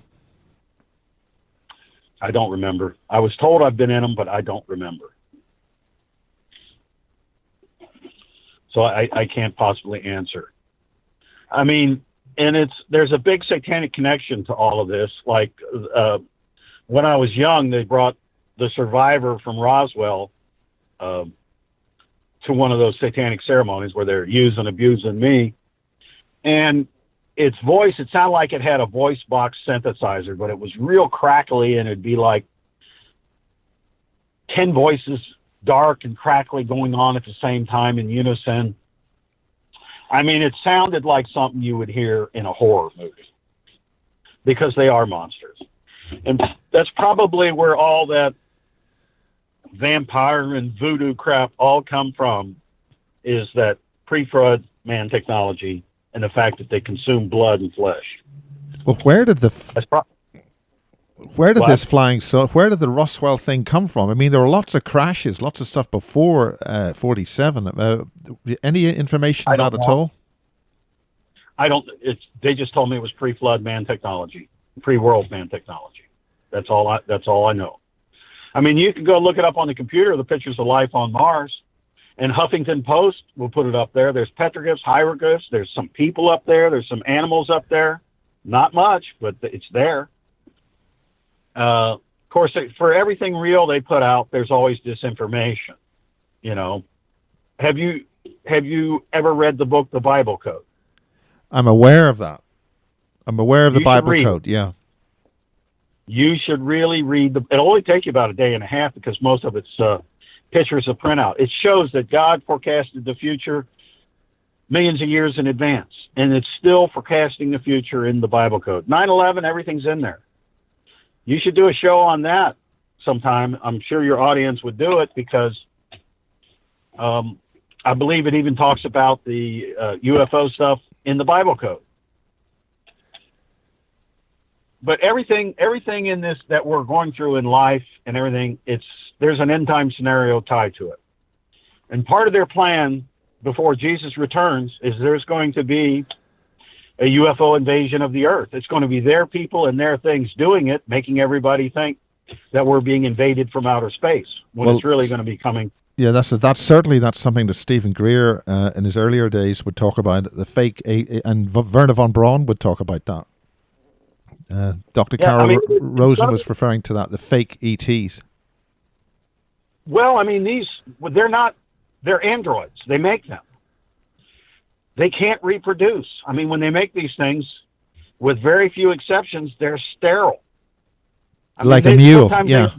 I don't remember. I was told I've been in them, but I don't remember. So I can't possibly answer. I mean, and there's a big satanic connection to all of this. Like when I was young, they brought the survivor from Roswell to one of those satanic ceremonies where they're using, abusing me. And its voice, it sounded like it had a voice box synthesizer, but it was real crackly, and it'd be like 10 voices, dark and crackly, going on at the same time in unison. I mean, it sounded like something you would hear in a horror movie, because they are monsters. And that's probably where all that vampire and voodoo crap all come from, is that pre-flood man technology and the fact that they consume blood and flesh. Well, where did the Roswell thing come from? I mean, there were lots of crashes, lots of stuff before 47. Any information on that at all? They just told me it was pre-flood man technology, pre-world man technology. That's all I know. I mean, you can go look it up on the computer, the pictures of life on Mars, and Huffington Post will put it up there. There's petroglyphs, hieroglyphs. There's some people up there. There's some animals up there. Not much, but it's there. Of course, for everything real they put out, there's always disinformation. You know, have you ever read the book The Bible Code? I'm aware of that. I'm aware of the You should Bible read Code. it. Yeah. You should really read it'll only take you about a day and a half because most of it's pictures of printout. It shows that God forecasted the future millions of years in advance, and it's still forecasting the future in the Bible Code. 9/11, everything's in there. You should do a show on that sometime. I'm sure your audience would do it because I believe it even talks about the UFO stuff in the Bible Code. But everything in this that we're going through in life and everything, there's an end time scenario tied to it. And part of their plan before Jesus returns is there's going to be a UFO invasion of the earth. It's going to be their people and their things doing it, making everybody think that we're being invaded from outer space when it's really going to be coming. Yeah, that's something that Stephen Greer in his earlier days would talk about, the fake, and Werner von Braun would talk about that. Dr. Carol Rosen was referring to that, the fake ETs. Well, I mean, they're androids. They make them. They can't reproduce. I mean, when they make these things, with very few exceptions, they're sterile. Like a mule, yeah.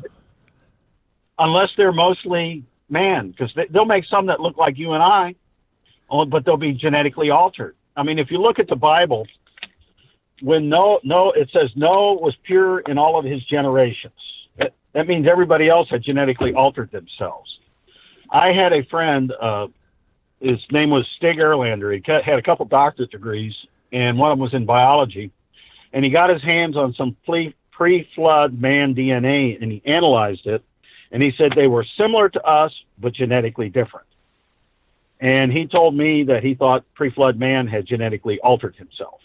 Unless they're mostly man, because they'll make some that look like you and I, but they'll be genetically altered. I mean, if you look at the Bible, when it says Noah was pure in all of his generations. That means everybody else had genetically altered themselves. I had a friend, his name was Stig Erlander. He had a couple doctorate degrees, and one of them was in biology. And he got his hands on some pre-flood man DNA, and he analyzed it. And he said they were similar to us, but genetically different. And he told me that he thought pre-flood man had genetically altered himself.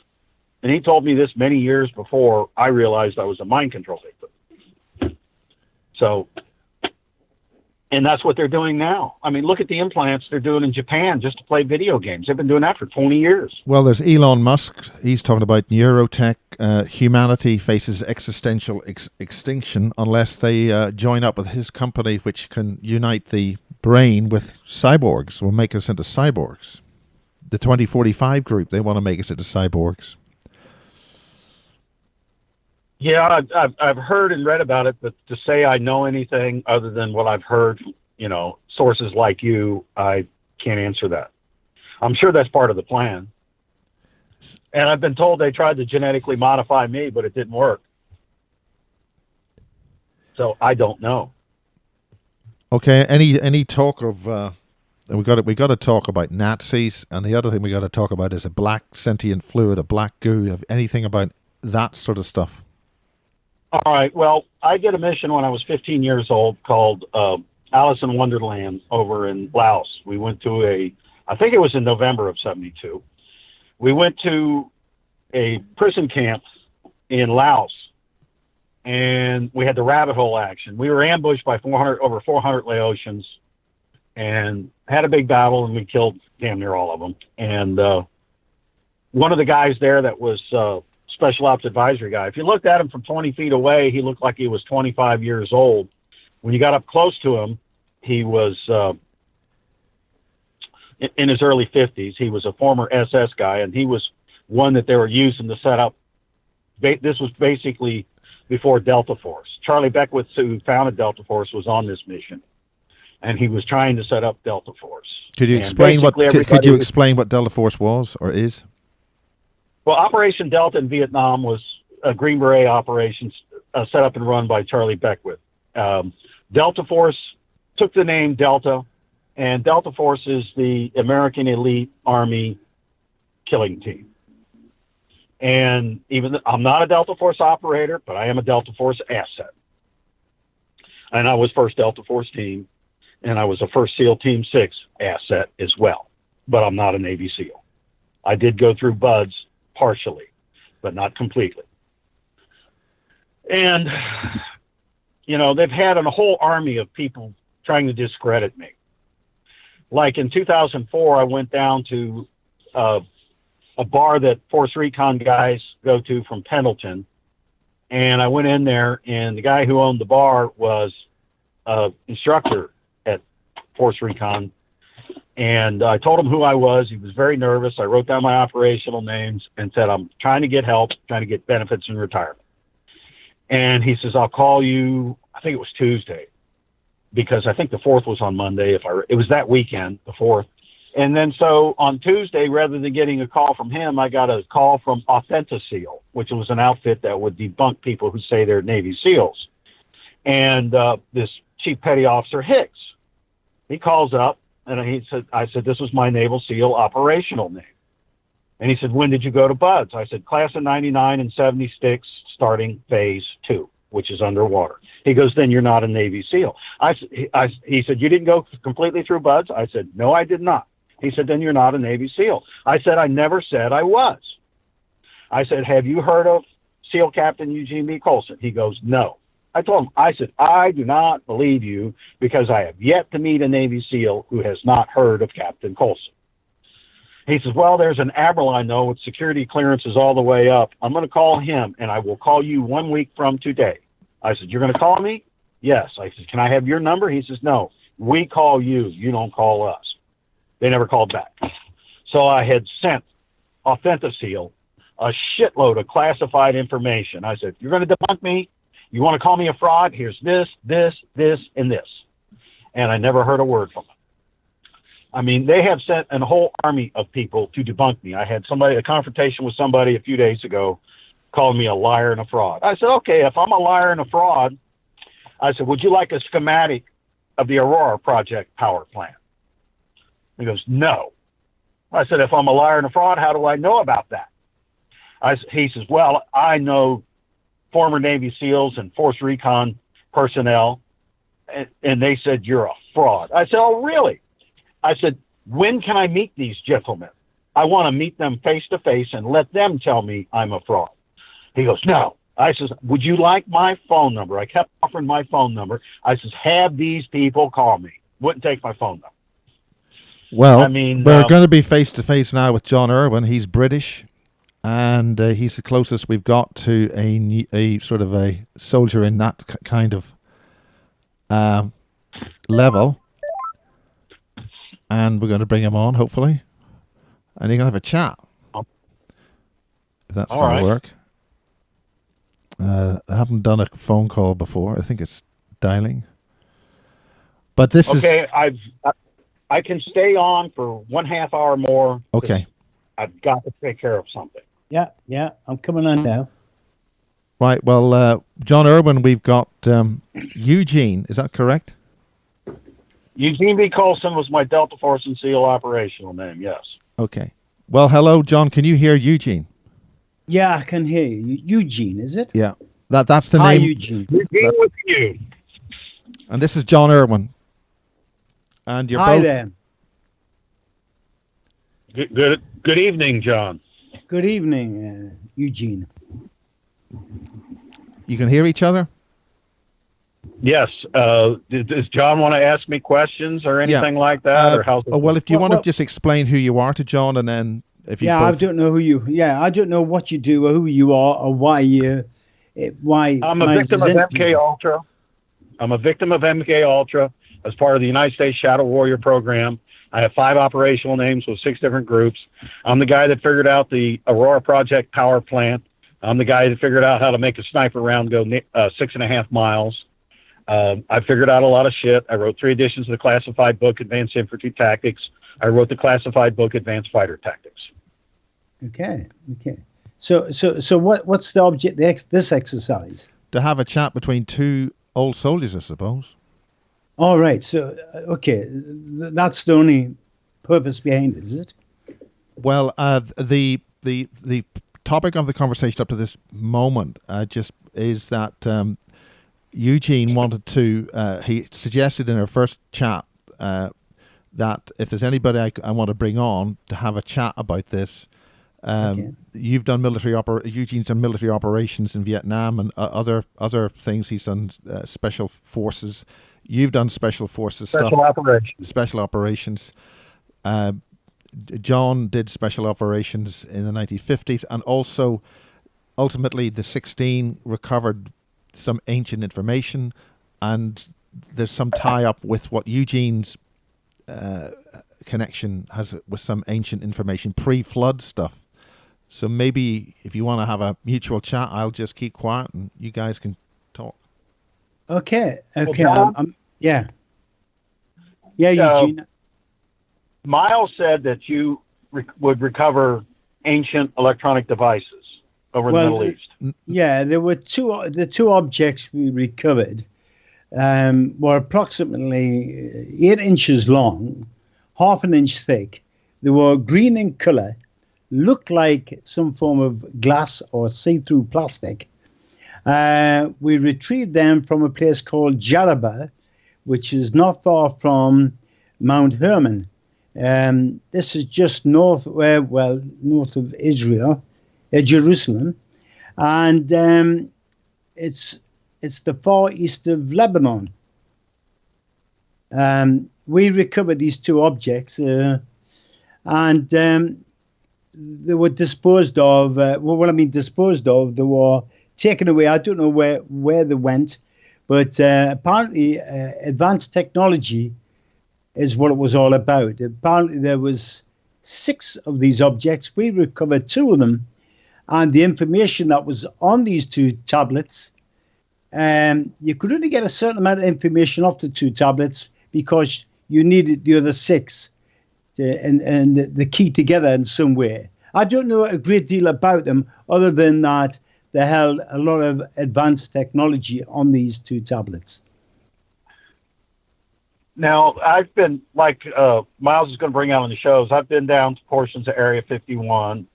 And he told me this many years before I realized I was a mind control victim. So, and that's what they're doing now. I mean, look at the implants they're doing in Japan just to play video games. They've been doing that for 20 years. Well, there's Elon Musk. He's talking about neurotech. Humanity faces existential extinction unless they join up with his company, which can unite the brain with cyborgs, will make us into cyborgs. The 2045 group, they want to make us into cyborgs. Yeah, I've heard and read about it, but to say I know anything other than what I've heard, sources like you, I can't answer that. I'm sure that's part of the plan. And I've been told they tried to genetically modify me, but it didn't work. So I don't know. Okay, any talk of we got to talk about Nazis, and the other thing we got to talk about is a black sentient fluid, a black goo, of anything about that sort of stuff. All right. Well, I did a mission when I was 15 years old called Alice in Wonderland over in Laos. We went to I think it was in November of 72. We went to a prison camp in Laos, and we had the rabbit hole action. We were ambushed by over 400 Laotians and had a big battle, and we killed damn near all of them. And one of the guys there that was Special Ops Advisory guy, if you looked at him from 20 feet away, he looked like he was 25 years old. When you got up close to him, he was in his early 50s. He was a former SS guy, and he was one that they were using to set up. This was basically before Delta Force. Charlie Beckwith, who founded Delta Force, was on this mission, and he was trying to set up Delta Force. Could you explain what Delta Force was or is? Well, Operation Delta in Vietnam was a Green Beret operation set up and run by Charlie Beckwith. Delta Force took the name Delta, and Delta Force is the American elite Army killing team. And I'm not a Delta Force operator, but I am a Delta Force asset. And I was first Delta Force team, and I was a first SEAL Team 6 asset as well. But I'm not a Navy SEAL. I did go through BUDS partially, but not completely. And, you know, they've had a whole army of people trying to discredit me. Like in 2004, I went down to a bar that Force Recon guys go to from Pendleton. And I went in there, and the guy who owned the bar was an instructor at Force Recon. And I told him who I was. He was very nervous. I wrote down my operational names and said, I'm trying to get help, trying to get benefits in retirement. And he says, I'll call you, I think it was Tuesday, because I think the 4th was on Monday. It was that weekend, the 4th. And then so on Tuesday, rather than getting a call from him, I got a call from AuthentiSeal, which was an outfit that would debunk people who say they're Navy SEALs. And this Chief Petty Officer Hicks, he calls up, and I said, this was my Naval SEAL operational name. And he said, when did you go to BUDS? I said, class of 99 and 76, starting phase 2, which is underwater. He goes, then you're not a Navy SEAL. He said, you didn't go completely through BUDS? I said, no, I did not. He said, then you're not a Navy SEAL. I said, I never said I was. I said, have you heard of SEAL Captain Eugene B. Colson? He goes, no. I told him, I said, I do not believe you because I have yet to meet a Navy SEAL who has not heard of Captain Colson. He says, well, there's an admiral I know with security clearances all the way up. I'm going to call him, and I will call you 1 week from today. I said, you're going to call me? Yes. I said, can I have your number? He says, no, we call you. You don't call us. They never called back. So I had sent AuthentiSeal a shitload of classified information. I said, you're going to debunk me? You want to call me a fraud? Here's this, this, this, and this. And I never heard a word from them. I mean, they have sent a whole army of people to debunk me. I had a confrontation with somebody a few days ago, called me a liar and a fraud. I said, okay, if I'm a liar and a fraud, I said, would you like a schematic of the Aurora Project power plant? He goes, no. I said, if I'm a liar and a fraud, how do I know about that? He says, well, I know former Navy SEALs and Force Recon personnel, and they said you're a fraud. I said, oh, really? I said, when can I meet these gentlemen? I want to meet them face to face and let them tell me I'm a fraud. He goes, no. I says, would you like my phone number? I kept offering my phone number. I says, have these people call me. Wouldn't take my phone number. Well, I mean, we're going to be face to face now with John Irwin. He's British, and he's the closest we've got to a sort of a soldier in that kind of level. And we're going to bring him on, hopefully, and you're going to have a chat. If that's going to work. I haven't done a phone call before. I think it's dialing. But this is okay. I can stay on for 1/2 hour more. Okay. I've got to take care of something. Yeah, I'm coming on now. Right, well, John Irwin, we've got Eugene, is that correct? Eugene B. Colson was my Delta Force and SEAL operational name, yes. Okay. Well, hello, John, can you hear Eugene? Yeah, I can hear you. Eugene, is it? Yeah, that's the Hi, name. Eugene. Eugene with you. And this is John Irwin. And you're Hi both... there. Good evening, John. Good evening, Eugene. You can hear each other? Yes. Does John want to ask me questions or anything like that? Or how's it? Well, if you want to just explain who you are to John, and then if you I don't know who you. Yeah, I don't know what you do or who you are or why you. Why I'm a victim of MK Ultra. I'm a victim of MK Ultra as part of the United States Shadow Warrior program. I have 5 operational names with 6 different groups. I'm the guy that figured out the Aurora Project power plant. I'm the guy that figured out how to make a sniper round go 6.5 miles. I figured out a lot of shit. I wrote 3 editions of the classified book, Advanced Infantry Tactics. I wrote the classified book, Advanced Fighter Tactics. Okay. So what's the object of this exercise? To have a chat between 2 old soldiers, I suppose. All right. So, okay. That's the only purpose behind it, is it? Well, the topic of the conversation up to this moment just is that Eugene wanted to, he suggested in our first chat that if there's anybody I want to bring on to have a chat about this, You've done Eugene's done military operations in Vietnam and other things. He's done special forces. You've done special forces stuff. Special operations. John did special operations in the 1950s, and also ultimately the 16 recovered some ancient information, and there's some tie-up with what Eugene's connection has with some ancient information, pre-flood stuff. So maybe if you want to have a mutual chat, I'll just keep quiet and you guys can talk. Okay. Well, Yeah, Eugene. Miles said that you would recover ancient electronic devices over in the Middle East. Yeah, there were the two objects we recovered were approximately 8 inches long, half an inch thick. They were green in color, looked like some form of glass or see-through plastic. We retrieved them from a place called Jarabah, which is not far from Mount Hermon. This is just north of Israel, Jerusalem, and it's the far east of Lebanon. We recovered these two objects, and they were disposed of. Disposed of. They were taken away. I don't know where they went, but apparently advanced technology is what it was all about. Apparently there was 6 of these objects. We recovered 2 of them, and the information that was on these 2 tablets, you could only get a certain amount of information off the 2 tablets because you needed the other 6 and the key together in some way. I don't know a great deal about them other than that they held a lot of advanced technology on these 2 tablets. Now, I've been, like Miles is going to bring out on the shows, I've been down to portions of Area 51,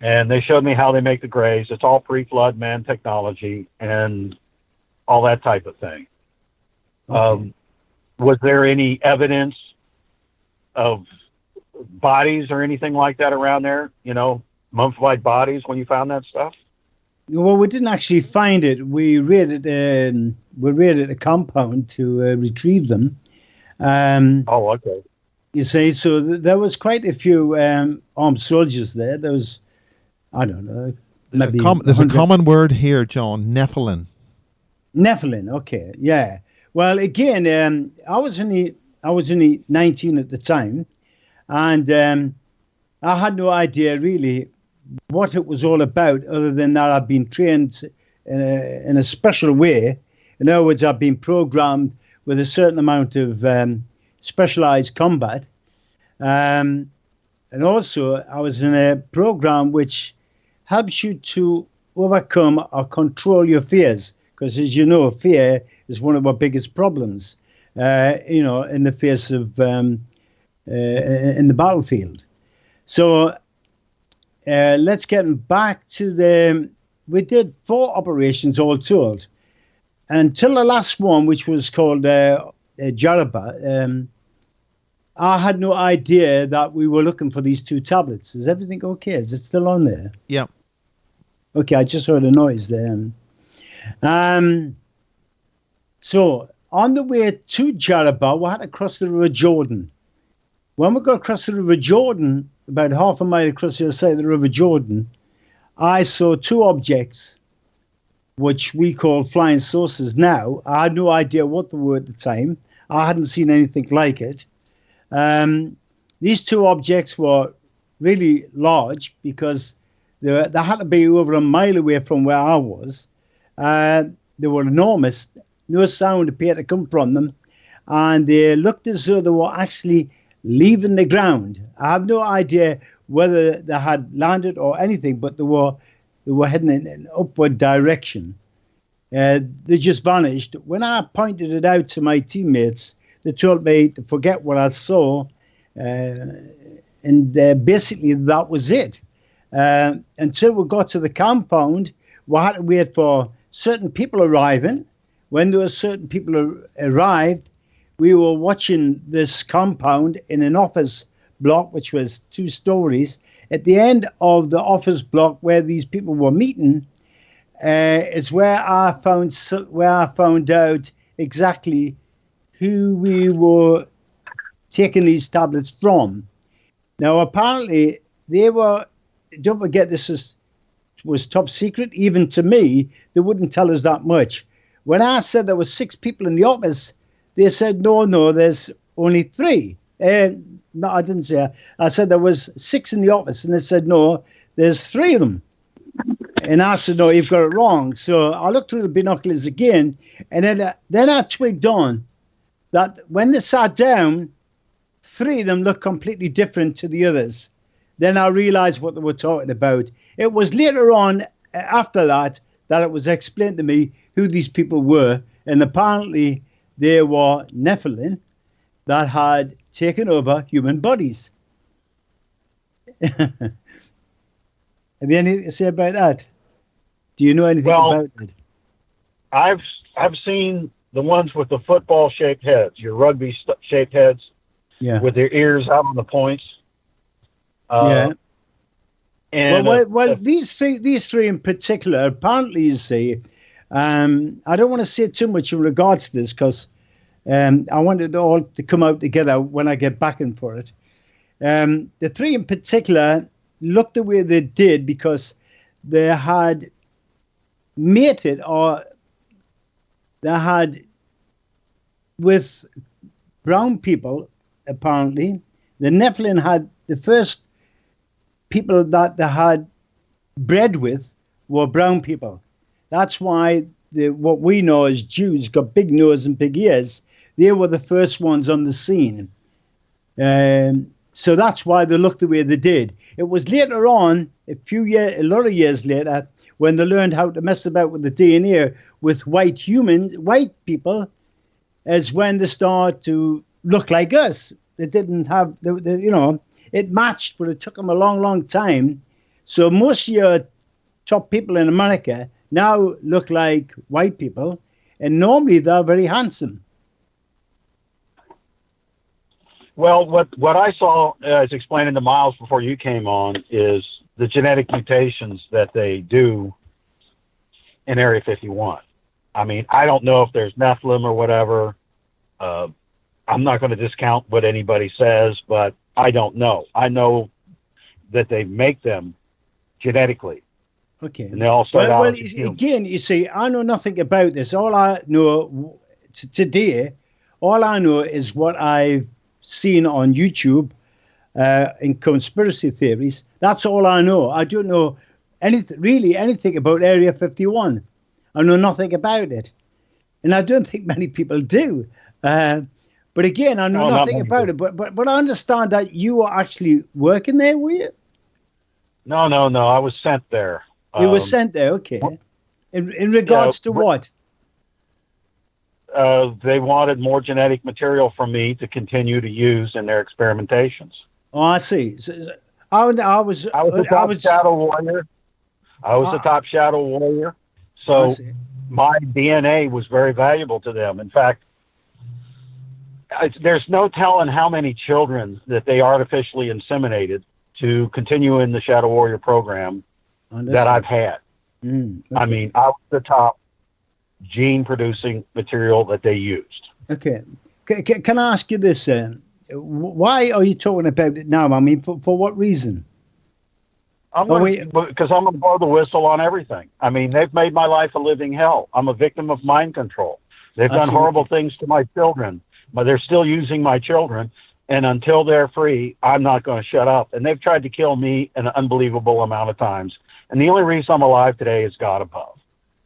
and they showed me how they make the grays. It's all pre-flood man technology and all that type of thing. Okay. Was there any evidence of bodies or anything like that around there? Mummified bodies when you found that stuff? Well, we didn't actually find it. We raided a compound to retrieve them. Okay. You see, so there was quite a few armed soldiers there. There was, I don't know, maybe there's a common word here, John. Nephilim. Okay, yeah. Well, again, I was only 19 at the time, and I had no idea really what it was all about, other than that I've been trained in a special way. In other words, I've been programmed with a certain amount of specialized combat. And also, I was in a program which helps you to overcome or control your fears. Because, as you know, fear is one of our biggest problems, in the face of, in the battlefield. So let's get back to we did 4 operations all told. Until the last one, which was called Jarabah, I had no idea that we were looking for these 2 tablets. Is everything okay? Is it still on there? Yeah. Okay, I just heard a noise there. So on the way to Jarabah, we had to cross the River Jordan. When we got across the River Jordan, about half a mile across the other side of the River Jordan, I saw 2 objects, which we call flying saucers now. I had no idea what they were at the time. I hadn't seen anything like it. These 2 objects were really large because they had to be over a mile away from where I was. They were enormous. No sound appeared to come from them. And they looked as though they were actually leaving the ground. I have no idea whether they had landed or anything, but they were heading in an upward direction. They just vanished. When I pointed it out to my teammates, they told me to forget what I saw. And basically that was it. Until we got to the compound, we had to wait for certain people arriving. When those certain people arrived, we were watching this compound in an office block, which was 2 stories. At the end of the office block where these people were meeting, is where I found out exactly who we were taking these tablets from. Now, apparently, they were. Don't forget, this was top secret. Even to me, they wouldn't tell us that much. When I said there were 6 people in the office, they said, no, there's only 3. No, I didn't say. I said there was 6 in the office, and they said, no, there's 3 of them. And I said, no, you've got it wrong. So I looked through the binoculars again, and then I twigged on that when they sat down, 3 of them looked completely different to the others. Then I realized what they were talking about. It was later on, after that it was explained to me who these people were. And apparently they were Nephilim that had taken over human bodies. Have you anything to say about that? Do you know anything about that? I've seen the ones with the football-shaped heads, your rugby-shaped heads, with their ears out on the points. And these three in particular, apparently, you see, I don't want to say too much in regards to this because I want it all to come out together when I get back in for it. The 3 in particular looked the way they did because they had mated or they had with brown people, apparently. The Nephilim had the first people that they had bred with were brown people. That's why what we know as Jews got big nose and big ears. They were the first ones on the scene. So that's why they looked the way they did. It was later on, a lot of years later, when they learned how to mess about with the DNA with white people, is when they start to look like us. They didn't have, it matched, but it took them a long, long time. So most of your top people in America now look like white people, and normally they're very handsome. Well, what I saw, as explained to Miles before you came on, is the genetic mutations that they do in Area 51. I mean, I don't know if there's Nephilim or whatever. I'm not going to discount what anybody says, but I don't know. I know that they make them genetically. Okay. And they all start out as again, you see, I know nothing about this. All I know today, all I know is what I've seen on YouTube in conspiracy theories. That's all I know. I don't know anything about Area 51. I know nothing about it. And I don't think many people do. But again, I know nothing about it. But I understand that you were actually working there, were you? No. I was sent there. You were sent there, okay. In regards to what? They wanted more genetic material from me to continue to use in their experimentations. Oh, I see. So, I was the top shadow warrior. I was the top shadow warrior. So my DNA was very valuable to them. In fact, there's no telling how many children that they artificially inseminated to continue in the Shadow Warrior program that I've had. Okay. I mean, I was the top gene-producing material that they used. Okay. Can I ask you this? Why are you talking about it now? I mean, for what reason? Because I'm going to blow the whistle on everything. I mean, they've made my life a living hell. I'm a victim of mind control. They've done horrible things to my children, but they're still using my children. And until they're free, I'm not going to shut up. And they've tried to kill me an unbelievable amount of times. And the only reason I'm alive today is God above.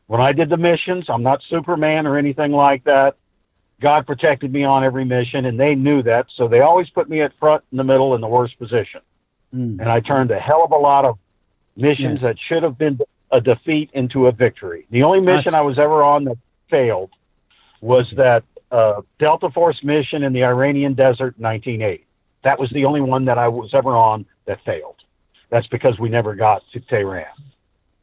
When I did the missions, I'm not Superman or anything like that. God protected me on every mission, and they knew that. So they always put me at front, in the middle, in the worst position. And I turned a hell of a lot of missions that should have been a defeat into a victory. The only mission I was ever on that failed was that Delta Force mission in the Iranian desert in 1980. That was the only one that I was ever on that failed. That's because we never got to Tehran.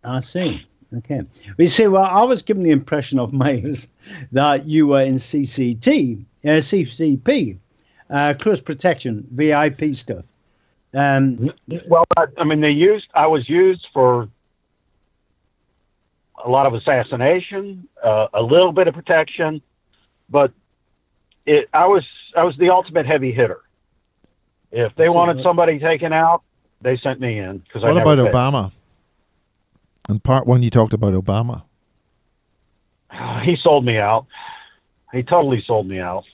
I see. Okay. You see, well, I was given the impression of Miles that you were in CCP, close protection, VIP stuff. Well, I mean, I was used for a lot of assassination, a little bit of protection, but I was the ultimate heavy hitter. If they wanted somebody taken out, they sent me in. What about Obama? In part one, you talked about Obama. He sold me out. He totally sold me out.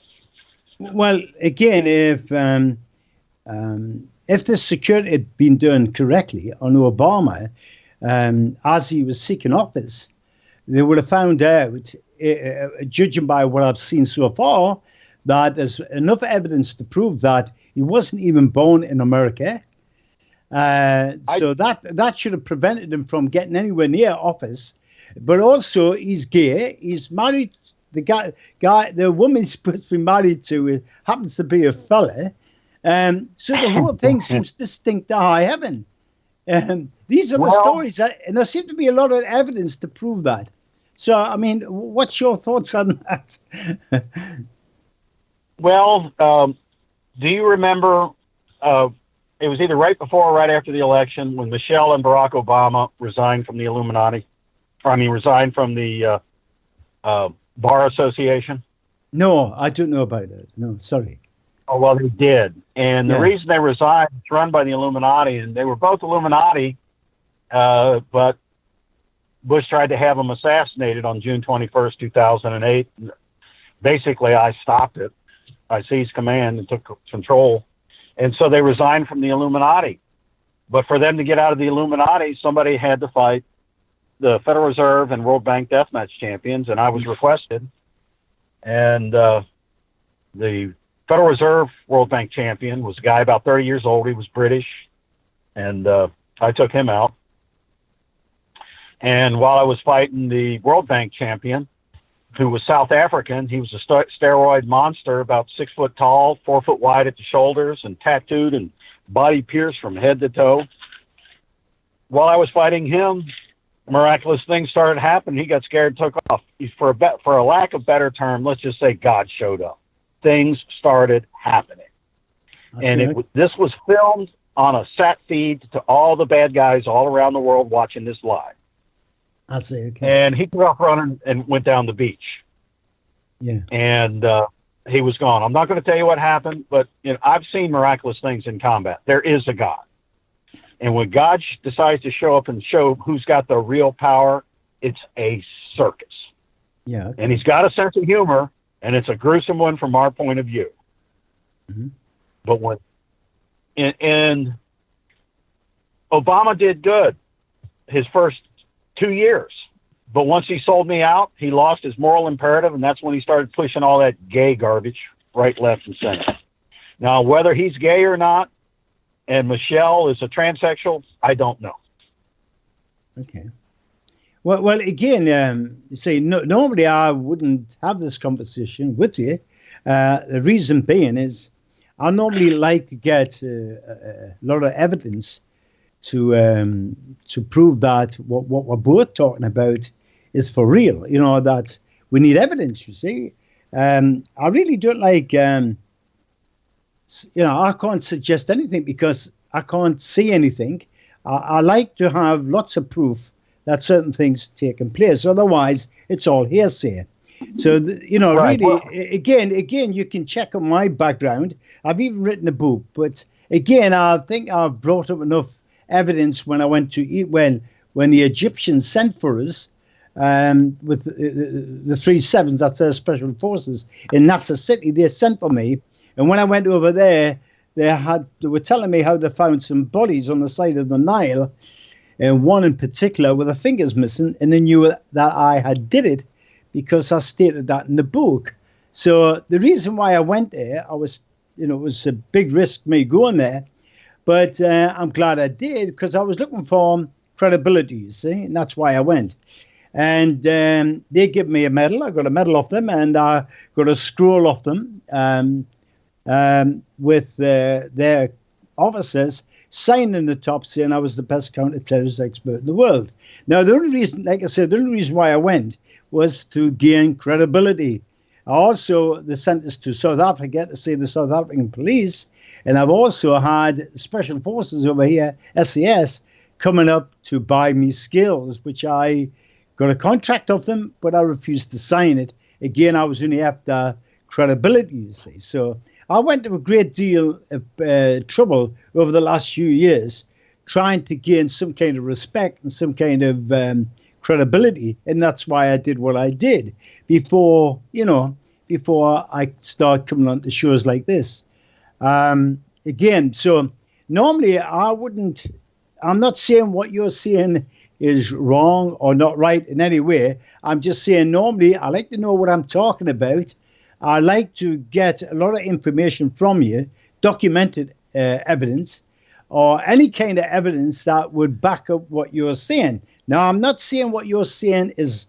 Well, again, if the security had been done correctly on Obama, as he was seeking office, they would have found out, judging by what I've seen so far, that there's enough evidence to prove that he wasn't even born in America. So that should have prevented him from getting anywhere near office. But also, he's gay. He's married. The woman he's supposed to be married to happens to be a fella. So the whole thing seems to stink to high heaven. These are the stories, and there seems to be a lot of evidence to prove that. So, I mean, what's your thoughts on that? Well, do you remember, it was either right before or right after the election when Michelle and Barack Obama resigned from the Illuminati? Resigned from the Bar Association? No, I don't know about it. No, sorry. Oh, well, they did. And the reason they resigned, it's run by the Illuminati, and they were both Illuminati, but Bush tried to have them assassinated on June 21st, 2008. Basically, I stopped it. I seized command and took control. And so they resigned from the Illuminati. But for them to get out of the Illuminati, somebody had to fight the Federal Reserve and World Bank deathmatch champions, and I was requested. And the Federal Reserve World Bank champion was a guy about 30 years old. He was British, and I took him out. And while I was fighting the World Bank champion, who was South African, he was a steroid monster, about 6 foot tall, 4 foot wide at the shoulders, and tattooed and body pierced from head to toe. While I was fighting him, miraculous things started happening. He got scared, took off. For a lack of better term, let's just say God showed up. Things started happening. This was filmed on a sat feed to all the bad guys all around the world watching this live. I see, okay. And he took off running and went down the beach. Yeah. And he was gone. I'm not going to tell you what happened, but I've seen miraculous things in combat. There is a God. And when God decides to show up and show who's got the real power, it's a circus. Yeah. Okay. And he's got a sense of humor, and it's a gruesome one from our point of view. Mm-hmm. But and Obama did good his first 2 years. But once he sold me out, he lost his moral imperative, and that's when he started pushing all that gay garbage right, left, and center. Now, whether he's gay or not, and Michelle is a transsexual, I don't know. Okay. Well, again, normally I wouldn't have this conversation with you. The reason being is I normally like to get a lot of evidence to prove that what we're both talking about is for real. That we need evidence, you see. I really don't like, I can't suggest anything because I can't see anything. I like to have lots of proof that certain things taken place. Otherwise, it's all hearsay. So, right. Really, again, you can check on my background. I've even written a book. But again, I think I've brought up enough evidence when I went to when the Egyptians sent for us with the 3-7s, that's their special forces in Nasser City. They sent for me, and when I went over there, they were telling me how they found some bodies on the side of the Nile, and one in particular with the fingers missing, and they knew that I had did it because I stated that in the book. So the reason why I went there, it was a big risk me going there. But I'm glad I did because I was looking for credibility, you see, and that's why I went. And they give me a medal. I got a medal off them, and I got a scroll off them with their officers signing the top saying I was the best counter-terrorist expert in the world. Now, the only reason, like I said, the only reason why I went was to gain credibility. I also they sent us to South Africa to see the South African police, and I've also had special forces over here, SAS, coming up to buy me skills, which I got a contract of them, but I refused to sign it. Again, I was only after credibility, you see. So I went to a great deal of trouble over the last few years trying to gain some kind of respect and some kind of credibility. And that's why I did what I did before I start coming on to shows like this. Again, so normally I'm not saying what you're saying is wrong or not right in any way. I'm just saying normally I like to know what I'm talking about. I like to get a lot of information from you, documented evidence, or any kind of evidence that would back up what you're saying. Now, I'm not saying what you're saying is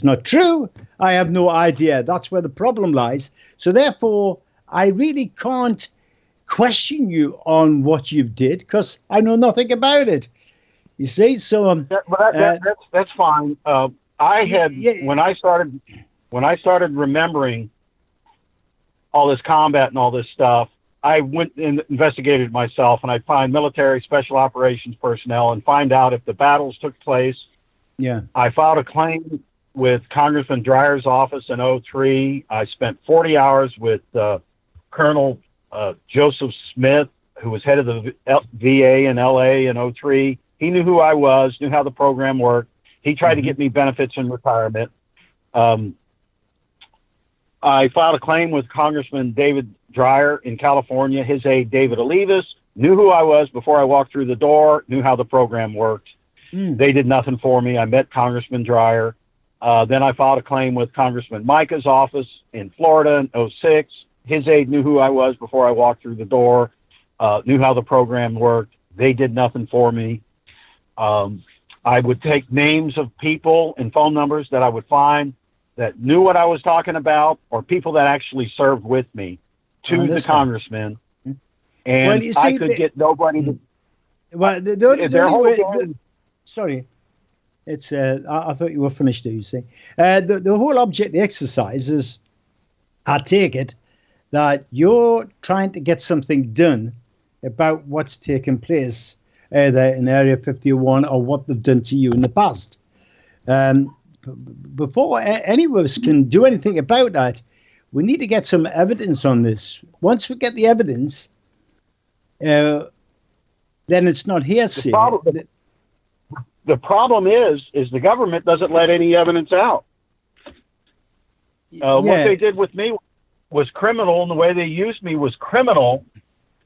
not true. I have no idea. That's where the problem lies. So therefore, I really can't question you on what you did because I know nothing about it. You see, so that's fine. When I started remembering all this combat and all this stuff, I went and investigated myself, and I find military special operations personnel and find out if the battles took place. Yeah, I filed a claim with Congressman Dreyer's office in 2003. I spent 40 hours with Colonel Joseph Smith, who was head of the VA in LA in 2003. He knew who I was, knew how the program worked. He tried to get me benefits in retirement. I filed a claim with Congressman David Dreyer in California. His aide, David Olivas, knew who I was before I walked through the door, knew how the program worked. They did nothing for me. I met Congressman Dreyer. Then I filed a claim with Congressman Micah's office in Florida in 2006. His aide knew who I was before I walked through the door, knew how the program worked. They did nothing for me. I would take names of people and phone numbers that I would find that knew what I was talking about, or people that actually served with me to the congressman. And well, see, I could get nobody to... Well, sorry. It's I thought you were finished there, you see. The whole object of the exercise is, I take it, that you're trying to get something done about what's taken place either in Area 51 or what they've done to you in the past. Before any of us can do anything about that, we need to get some evidence on this. Once we get the evidence, then it's not hearsay. The problem is the government doesn't let any evidence out. What they did with me was criminal, and the way they used me was criminal,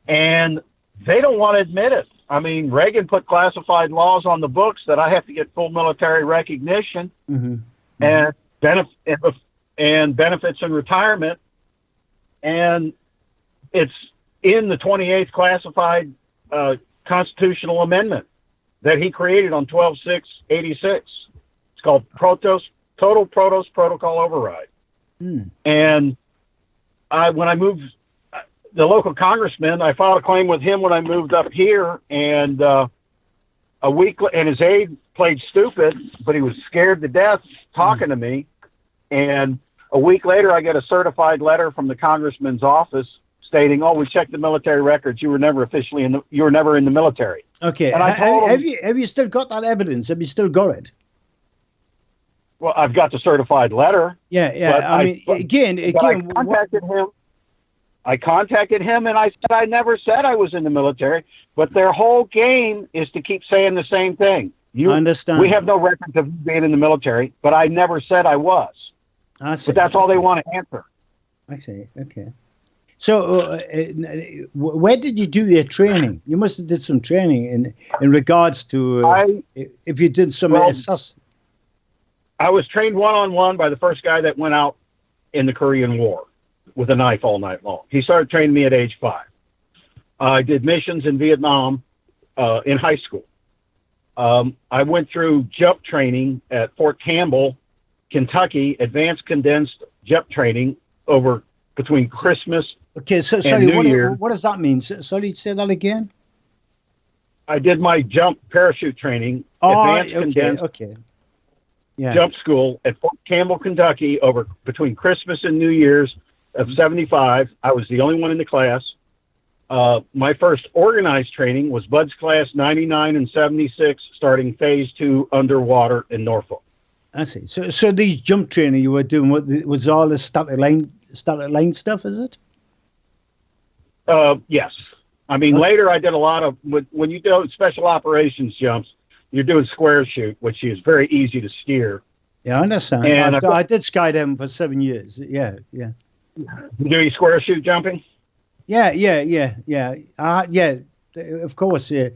and they don't want to admit it. I mean, Reagan put classified laws on the books that I have to get full military recognition and benefits in retirement, and it's in the 28th classified constitutional amendment that he created on 12/6/86. It's called Total Protos Protocol Override. And when I moved, the local congressman, I filed a claim with him when I moved up here, and a week, and his aide played stupid, but he was scared to death talking to me. And a week later, I get a certified letter from the congressman's office stating, "Oh, we checked the military records. You were never you were never in the military." Okay. And I told him, have you still got that evidence? Have you still got it? Well, I've got the certified letter. Yeah. I contacted him and I said, I never said I was in the military, but their whole game is to keep saying the same thing. I understand. We have no records of you being in the military, but I never said I was. I see. But that's all they want to answer. I see. Okay. So where did you do your training? You must have did some training in regards to if you did some I was trained one-on-one by the first guy that went out in the Korean War with a knife all night long. He started training me at age 5. I did missions in Vietnam in high school. I went through jump training at Fort Campbell, Kentucky, advanced condensed jump training over between Christmas and sorry, New Year. What does that mean? Sorry, say that again. I did my jump parachute training. Okay. jump school at Fort Campbell, Kentucky, between Christmas and New Year's of '75. I was the only one in the class. My first organized training was Bud's class 99 and 76, starting phase 2 underwater in Norfolk. I see. So these jump training you were doing was all the static line stuff, is it? Yes. I mean, later I did a lot of, when you do special operations jumps, you're doing square shoot, which is very easy to steer. Yeah, I understand. And I did skydiving for 7 years. Yeah. You do any square shoot jumping? Yeah. Of course. Yeah.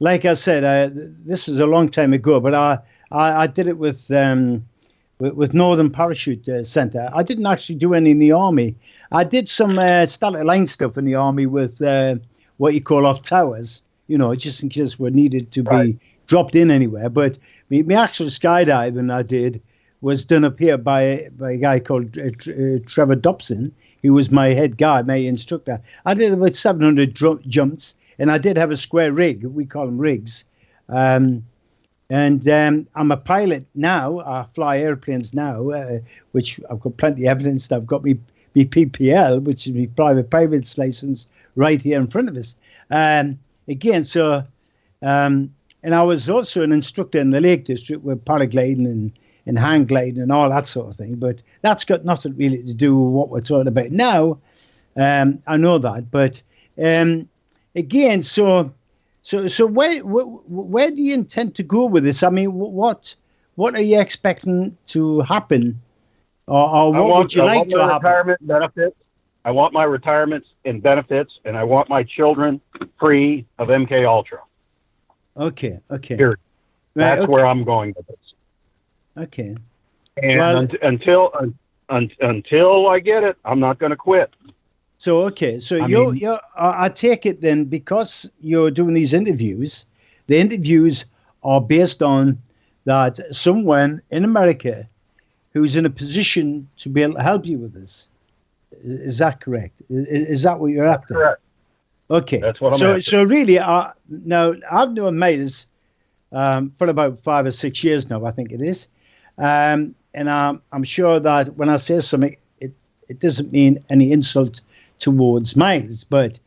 Like I said, this is a long time ago, but I did it with Northern Parachute Center. I didn't actually do any in the army. I did some static line stuff in the army with what you call off towers, just in case we needed to be dropped in anywhere. But my actual skydiving I did was done up here by a guy called Trevor Dobson. He was my head guy, my instructor. I did about 700 jumps, and I did have a square rig. We call them rigs. And I'm a pilot now. I fly airplanes now, which I've got plenty of evidence that I've got me PPL, which is my private pilot's license, right here in front of us. And I was also an instructor in the Lake District with paragliding and hang gliding and all that sort of thing. But that's got nothing really to do with what we're talking about now. I know that. But So where do you intend to go with this? I mean, what are you expecting to happen, or what would you like to happen? Retirement benefits. I want my retirement and benefits, and I want my children free of MK Ultra. Okay. Here, that's where I'm going with this. Okay. And until I get it, I'm not going to quit. So, okay. So I take it then, because you're doing these interviews, the interviews are based on that someone in America who's in a position to be able to help you with this. Is that correct? Is that what you're after? Correct. Okay. That's what I'm after. So really, now I've known Miles for about 5 or 6 years now, I think it is. And I'm sure that when I say something, it doesn't mean any insult towards Miles, but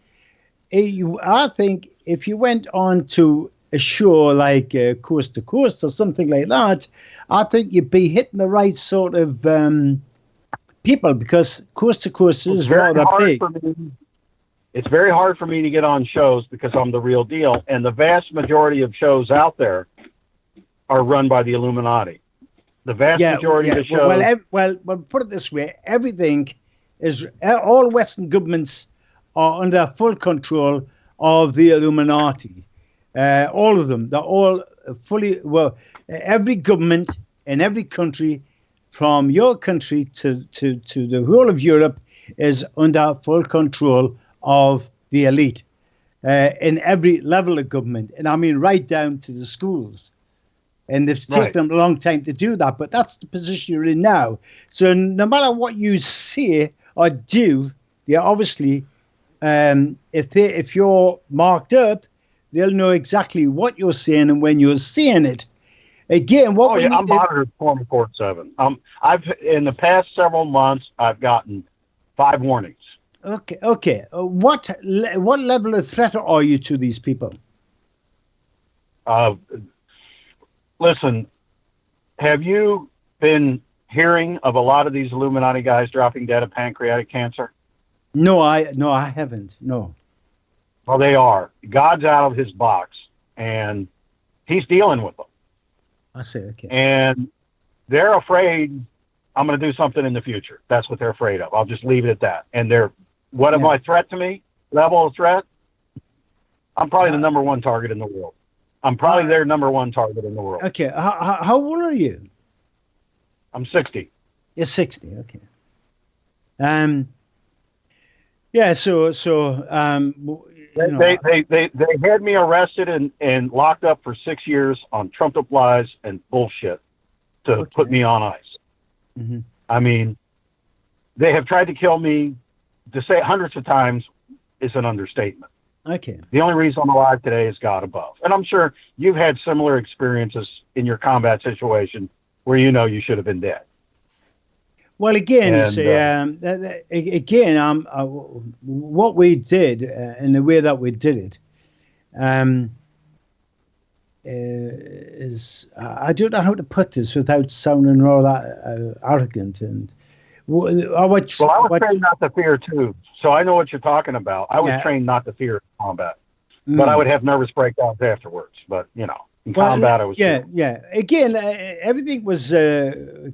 I think if you went on to a show like Coast to Coast or something like that, I think you'd be hitting the right sort of people, because Coast to Coast is rather big. It's very hard for me to get on shows because I'm the real deal, and the vast majority of shows out there are run by the Illuminati. The vast majority of the shows. Well, put it this way: everything is, all Western governments are under full control of the Illuminati. All of them. They're all fully, every government in every country, from your country to the whole of Europe, is under full control of the elite in every level of government. And I mean right down to the schools. And it's taken them a long time to do that, but that's the position you're in now. So no matter what you say or do, obviously, if you're marked up, they'll know exactly what you're saying and when you're saying it. Again, I'm monitored 24/7. I've in the past several months, I've gotten 5 warnings. Okay. What level of threat are you to these people? Listen, have you been hearing of a lot of these Illuminati guys dropping dead of pancreatic cancer? No, I haven't. No. Well, they are. God's out of his box, and he's dealing with them. I see. Okay. And they're afraid I'm going to do something in the future. That's what they're afraid of. I'll just leave it at that. And what am I threat to me? Level of threat? I'm probably the number 1 target in the world. I'm probably their number 1 target in the world. Okay. How old are you? I'm 60. You're 60. Okay. Yeah. So. They had me arrested and locked up for 6 years on trumped up lies and bullshit to put me on ice. Mm-hmm. I mean, they have tried to kill me. To say it hundreds of times is an understatement. Okay. The only reason I'm alive today is God above. And I'm sure you've had similar experiences in your combat situation where you know you should have been dead. Well, again, you see, what we did and the way that we did it is, I don't know how to put this without sounding rather arrogant. And I was trained not to fear too, so I know what you're talking about. I was trained not to fear combat, but I would have nervous breakdowns afterwards. But in combat, I was Again, everything was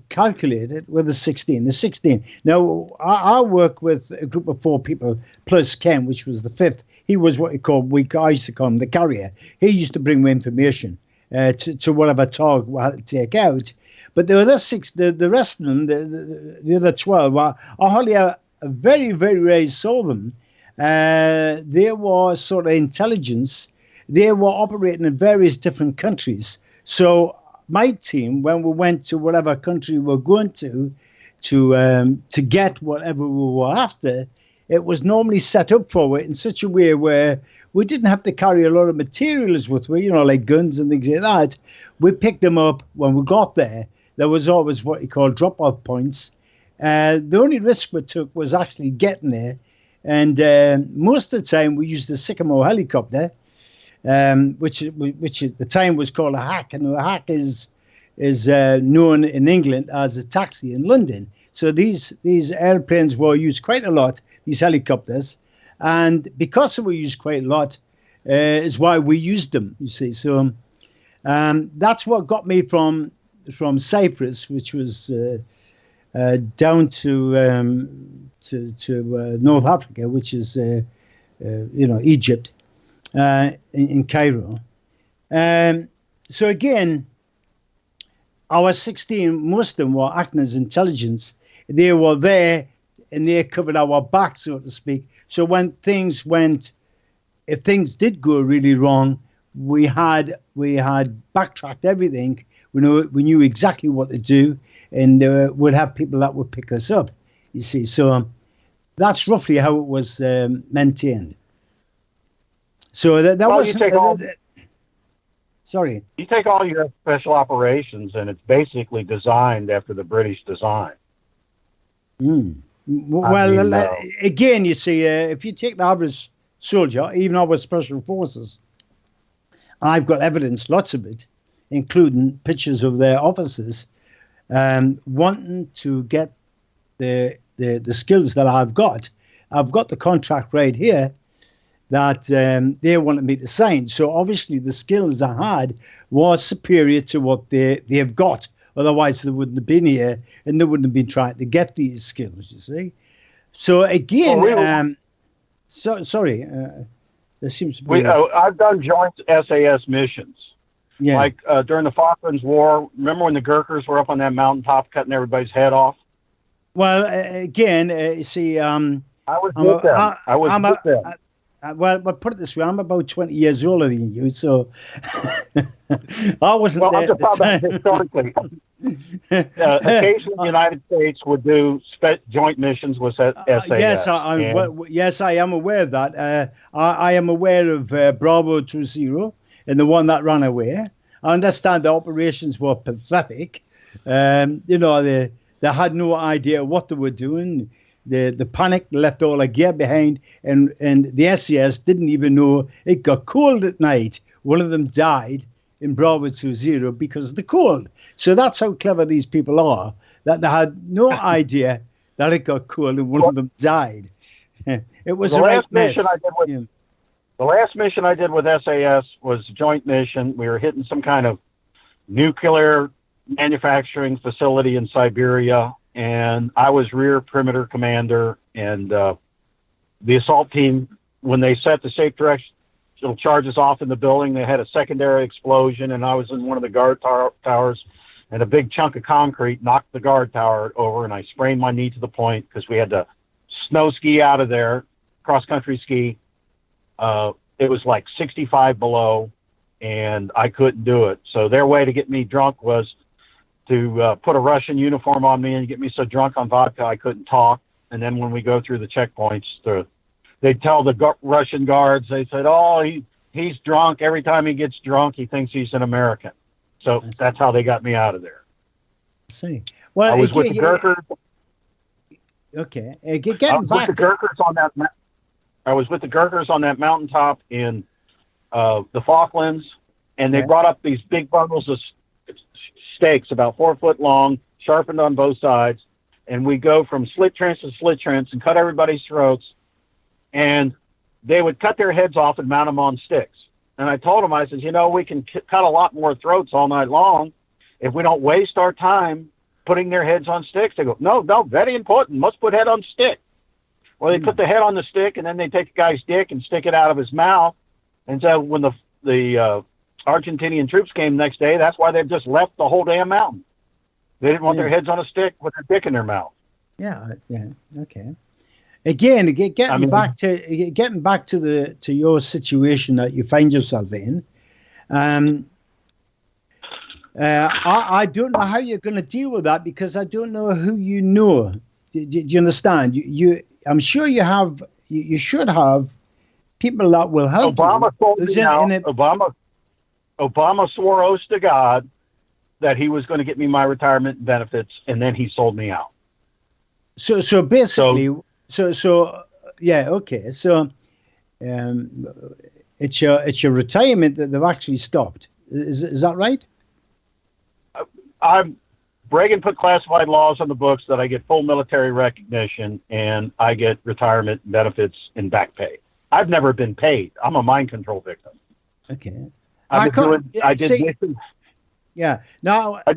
calculated with the 16. The 16. Now, I work with a group of 4 people plus Ken, which was the 5th. He was what I used to call him the carrier. He used to bring me information to whatever target we had to take out. But the other 6, the rest of them, the other 12, I hardly very, very rarely saw them. They were sort of intelligence. They were operating in various different countries. So my team, when we went to whatever country we were going to get whatever we were after, it was normally set up for it in such a way where we didn't have to carry a lot of materials with us, like guns and things like that. We picked them up when we got there. There was always what you call drop-off points. The only risk we took was actually getting there. And most of the time we used the Sycamore helicopter, which at the time was called a hack, and a hack is known in England as a taxi in London. So these airplanes were used quite a lot, these helicopters, and because they were used quite a lot, is why we used them. You see, so that's what got me from Cyprus, which was down to North Africa, which is Egypt. In Cairo. So again, our 16, most of them were acting as intelligence. They were there and they covered our back, so to speak. So when if things did go really wrong, we had backtracked everything. We knew exactly what to do, and we'd have people that would pick us up. You see, so that's roughly how it was maintained. So that was. Sorry. You take all your special operations, and it's basically designed after the British design. Well, again, you see, if you take the average soldier, even our special forces, I've got evidence, lots of it, including pictures of their officers, wanting to get the skills that I've got. I've got the contract right here that they wanted me to sign. So obviously the skills I had was superior to what they've got. Otherwise they wouldn't have been here and they wouldn't have been trying to get these skills, you see. So again, sorry, there seems to be... I've done joint SAS missions. Yeah. Like during the Falklands War, remember when the Gurkhas were up on that mountaintop cutting everybody's head off? Well, again, you see... I was with them. I was with them. Well, put it this way, I'm about 20 years older than you, so I wasn't there. I'm just talking about historically. Occasionally, the United States would do joint missions with SAS. Yes, I am aware of that. I am aware of Bravo 20 and the one that ran away. I understand the operations were pathetic. They had no idea what they were doing. The panic left all their gear behind, and the SAS didn't even know it got cold at night. One of them died in Bravo 20 because of the cold. So that's how clever these people are, that they had no idea that it got cold and one of them died. It was a right mess. The last mission I did with SAS was a joint mission. We were hitting some kind of nuclear manufacturing facility in Siberia, and I was rear perimeter commander, and the assault team, when they set the safe directional charges off in the building, they had a secondary explosion, and I was in one of the guard towers, and a big chunk of concrete knocked the guard tower over, and I sprained my knee to the point because we had to snow ski out of there, cross-country ski. It was like 65 below, and I couldn't do it. So their way to get me drunk was to put a Russian uniform on me and get me so drunk on vodka I couldn't talk. And then when we go through the checkpoints, they'd tell the Russian guards, they said, oh, he's drunk. Every time he gets drunk, he thinks he's an American. So that's how they got me out of there. I see. Well, I was with the Gurkhas. Okay, getting back with the Gurkhas on that. I was with the Gurkhas on that mountaintop in the Falklands, and they brought up these big bundles of stakes about 4 foot long, sharpened on both sides, and we go from slit trench to slit trench and cut everybody's throats, and they would cut their heads off and mount them on sticks. And I told them, I said, we can cut a lot more throats all night long if we don't waste our time putting their heads on sticks. They go, no, very important. Must put head on stick. Well, they put the head on the stick, and then they take the guy's dick and stick it out of his mouth. And so when the Argentinian troops came next day, that's why they just left the whole damn mountain. They didn't want their heads on a stick with their dick in their mouth. Yeah, okay. Again, getting back to your situation that you find yourself in. I don't know how you're going to deal with that because I don't know who you know. Do you understand? I'm sure you have. You should have people that will help Obama you. Told me out. Obama swore oath to God that he was going to get me my retirement benefits, and then he sold me out. So basically, yeah, okay. So it's your retirement that they've actually stopped. Is that right? Reagan put classified laws on the books that I get full military recognition and I get retirement benefits and back pay. I've never been paid. I'm a mind control victim. Okay. I did missions. Yeah. Now I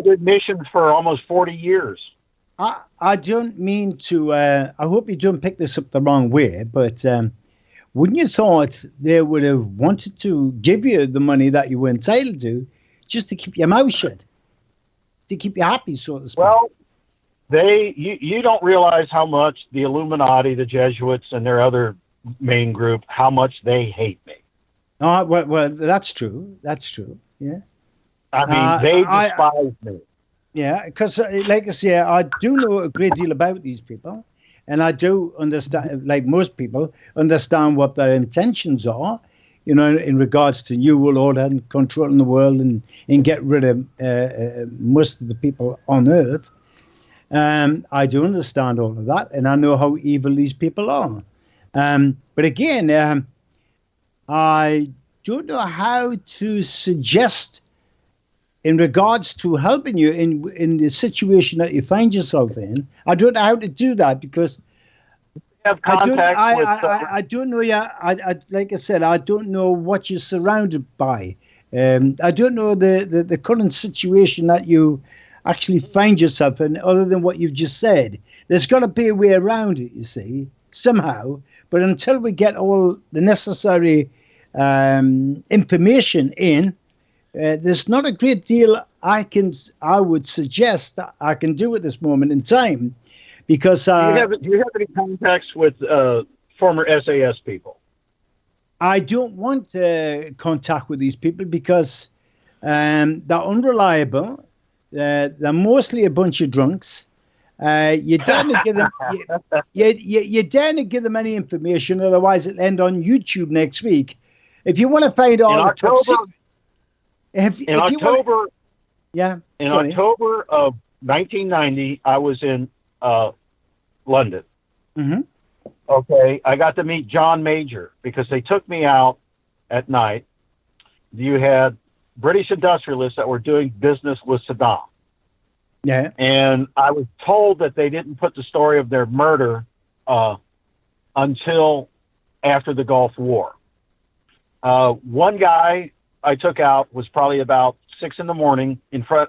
did missions for almost 40 years. I don't mean to. I hope you don't pick this up the wrong way, but wouldn't you thought they would have wanted to give you the money that you were entitled to, just to keep your mouth shut, to keep you happy, so to speak? Well, you don't realize how much the Illuminati, the Jesuits, and their other main group, how much they hate me. Oh, well, that's true. That's true. Yeah. I mean, they despise me. Yeah, because like I say, I do know a great deal about these people, and I do understand, like most people, understand what their intentions are, in regards to New World Order and controlling the world and get rid of most of the people on Earth. I do understand all of that, and I know how evil these people are. But again, I don't know how to suggest in regards to helping you in the situation that you find yourself in. I don't know how to do that because I don't know. Yeah, like I said, I don't know what you're surrounded by. I don't know the current situation that you actually find yourself in, other than what you've just said. There's got to be a way around it, you see, somehow. But until we get all the necessary information in, there's not a great deal I would suggest that I can do at this moment in time, because do you have any contacts with former SAS people? I don't want contact with these people because they're unreliable. They're mostly a bunch of drunks. You don't give them you don't give them any information, otherwise it'll end on YouTube next week. If you want to find all the top secret. In October of 1990, I was in London. Mm-hmm. Okay, I got to meet John Major because they took me out at night. You had British industrialists that were doing business with Saddam. Yeah. And I was told that they didn't put the story of their murder until after the Gulf War. One guy I took out was probably about 6 a.m.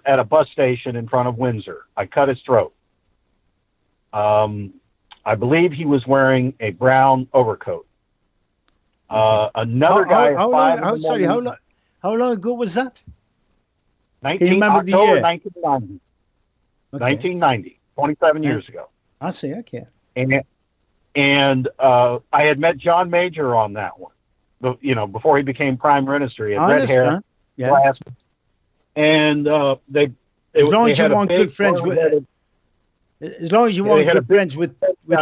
at a bus station in front of Windsor. I cut his throat. I believe he was wearing a brown overcoat. Another guy. How long ago was that? October 1990. Okay. 1990, 27 years ago. I see. Okay. And I had met John Major on that one. Before he became prime minister, he had red hair, glasses, and as long as you weren't good friends with,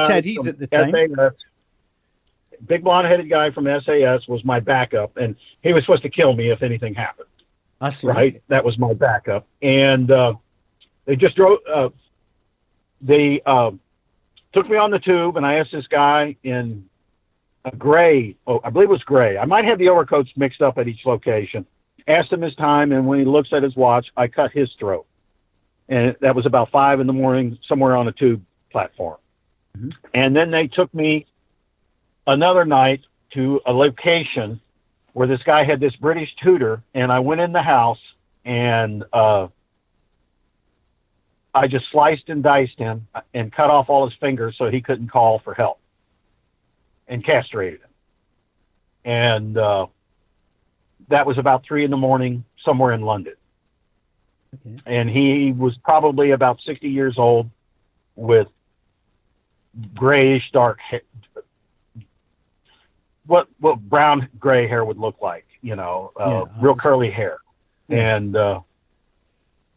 Ted Heath at the time. SAS, big blonde-headed guy from SAS was my backup, and he was supposed to kill me if anything happened. I see. Right, that was my backup, and they just drove. They took me on the tube, and I asked this guy in a gray. Oh, I believe it was gray. I might have the overcoats mixed up at each location. Asked him his time, and when he looks at his watch, I cut his throat. And that was about 5 a.m, somewhere on a tube platform. Mm-hmm. And then they took me another night to a location where this guy had this British tutor, and I went in the house, and I just sliced and diced him and cut off all his fingers so he couldn't call for help, and castrated him. And that was about 3 a.m. somewhere in London. Okay. And he was probably about 60 years old with grayish dark hair, what brown gray hair would look like, real curly hair. Yeah. And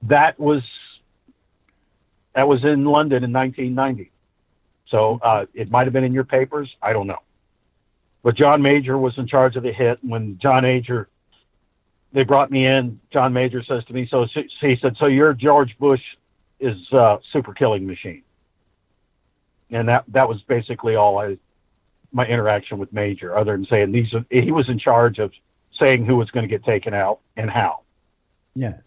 that was in London in 1990. So it might have been in your papers. I don't know. But John Major was in charge of the hit. When they brought me in, John Major says to me, he said, so you're George Bush is super killing machine. And that was basically all my interaction with Major, other than saying he was in charge of saying who was going to get taken out and how. Yeah.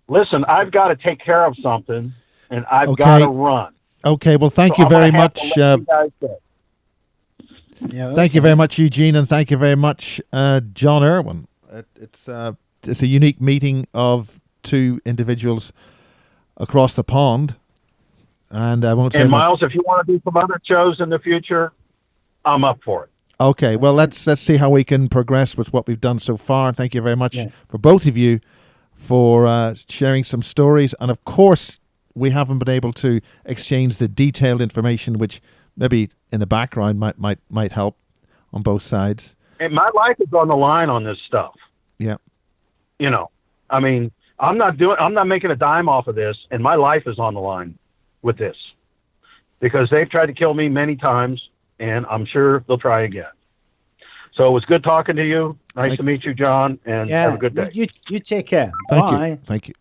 Listen, I've got to take care of something, and I've got to run. Okay, well, thank you very much. Thank you very much, Eugene, and thank you very much, John Irwin. It's a unique meeting of two individuals across the pond, and I won't say. And Miles, if you want to do some other shows in the future, I'm up for it. Okay, well, let's see how we can progress with what we've done so far. Thank you very much for both of you for sharing some stories, and of course, we haven't been able to exchange the detailed information, which maybe in the background might help on both sides. And my life is on the line on this stuff. Yeah. I mean, I'm not making a dime off of this, and my life is on the line with this because they've tried to kill me many times, and I'm sure they'll try again. So it was good talking to you. Nice to meet you, John, and have a good day. You take care. Thank Bye. you. Thank you.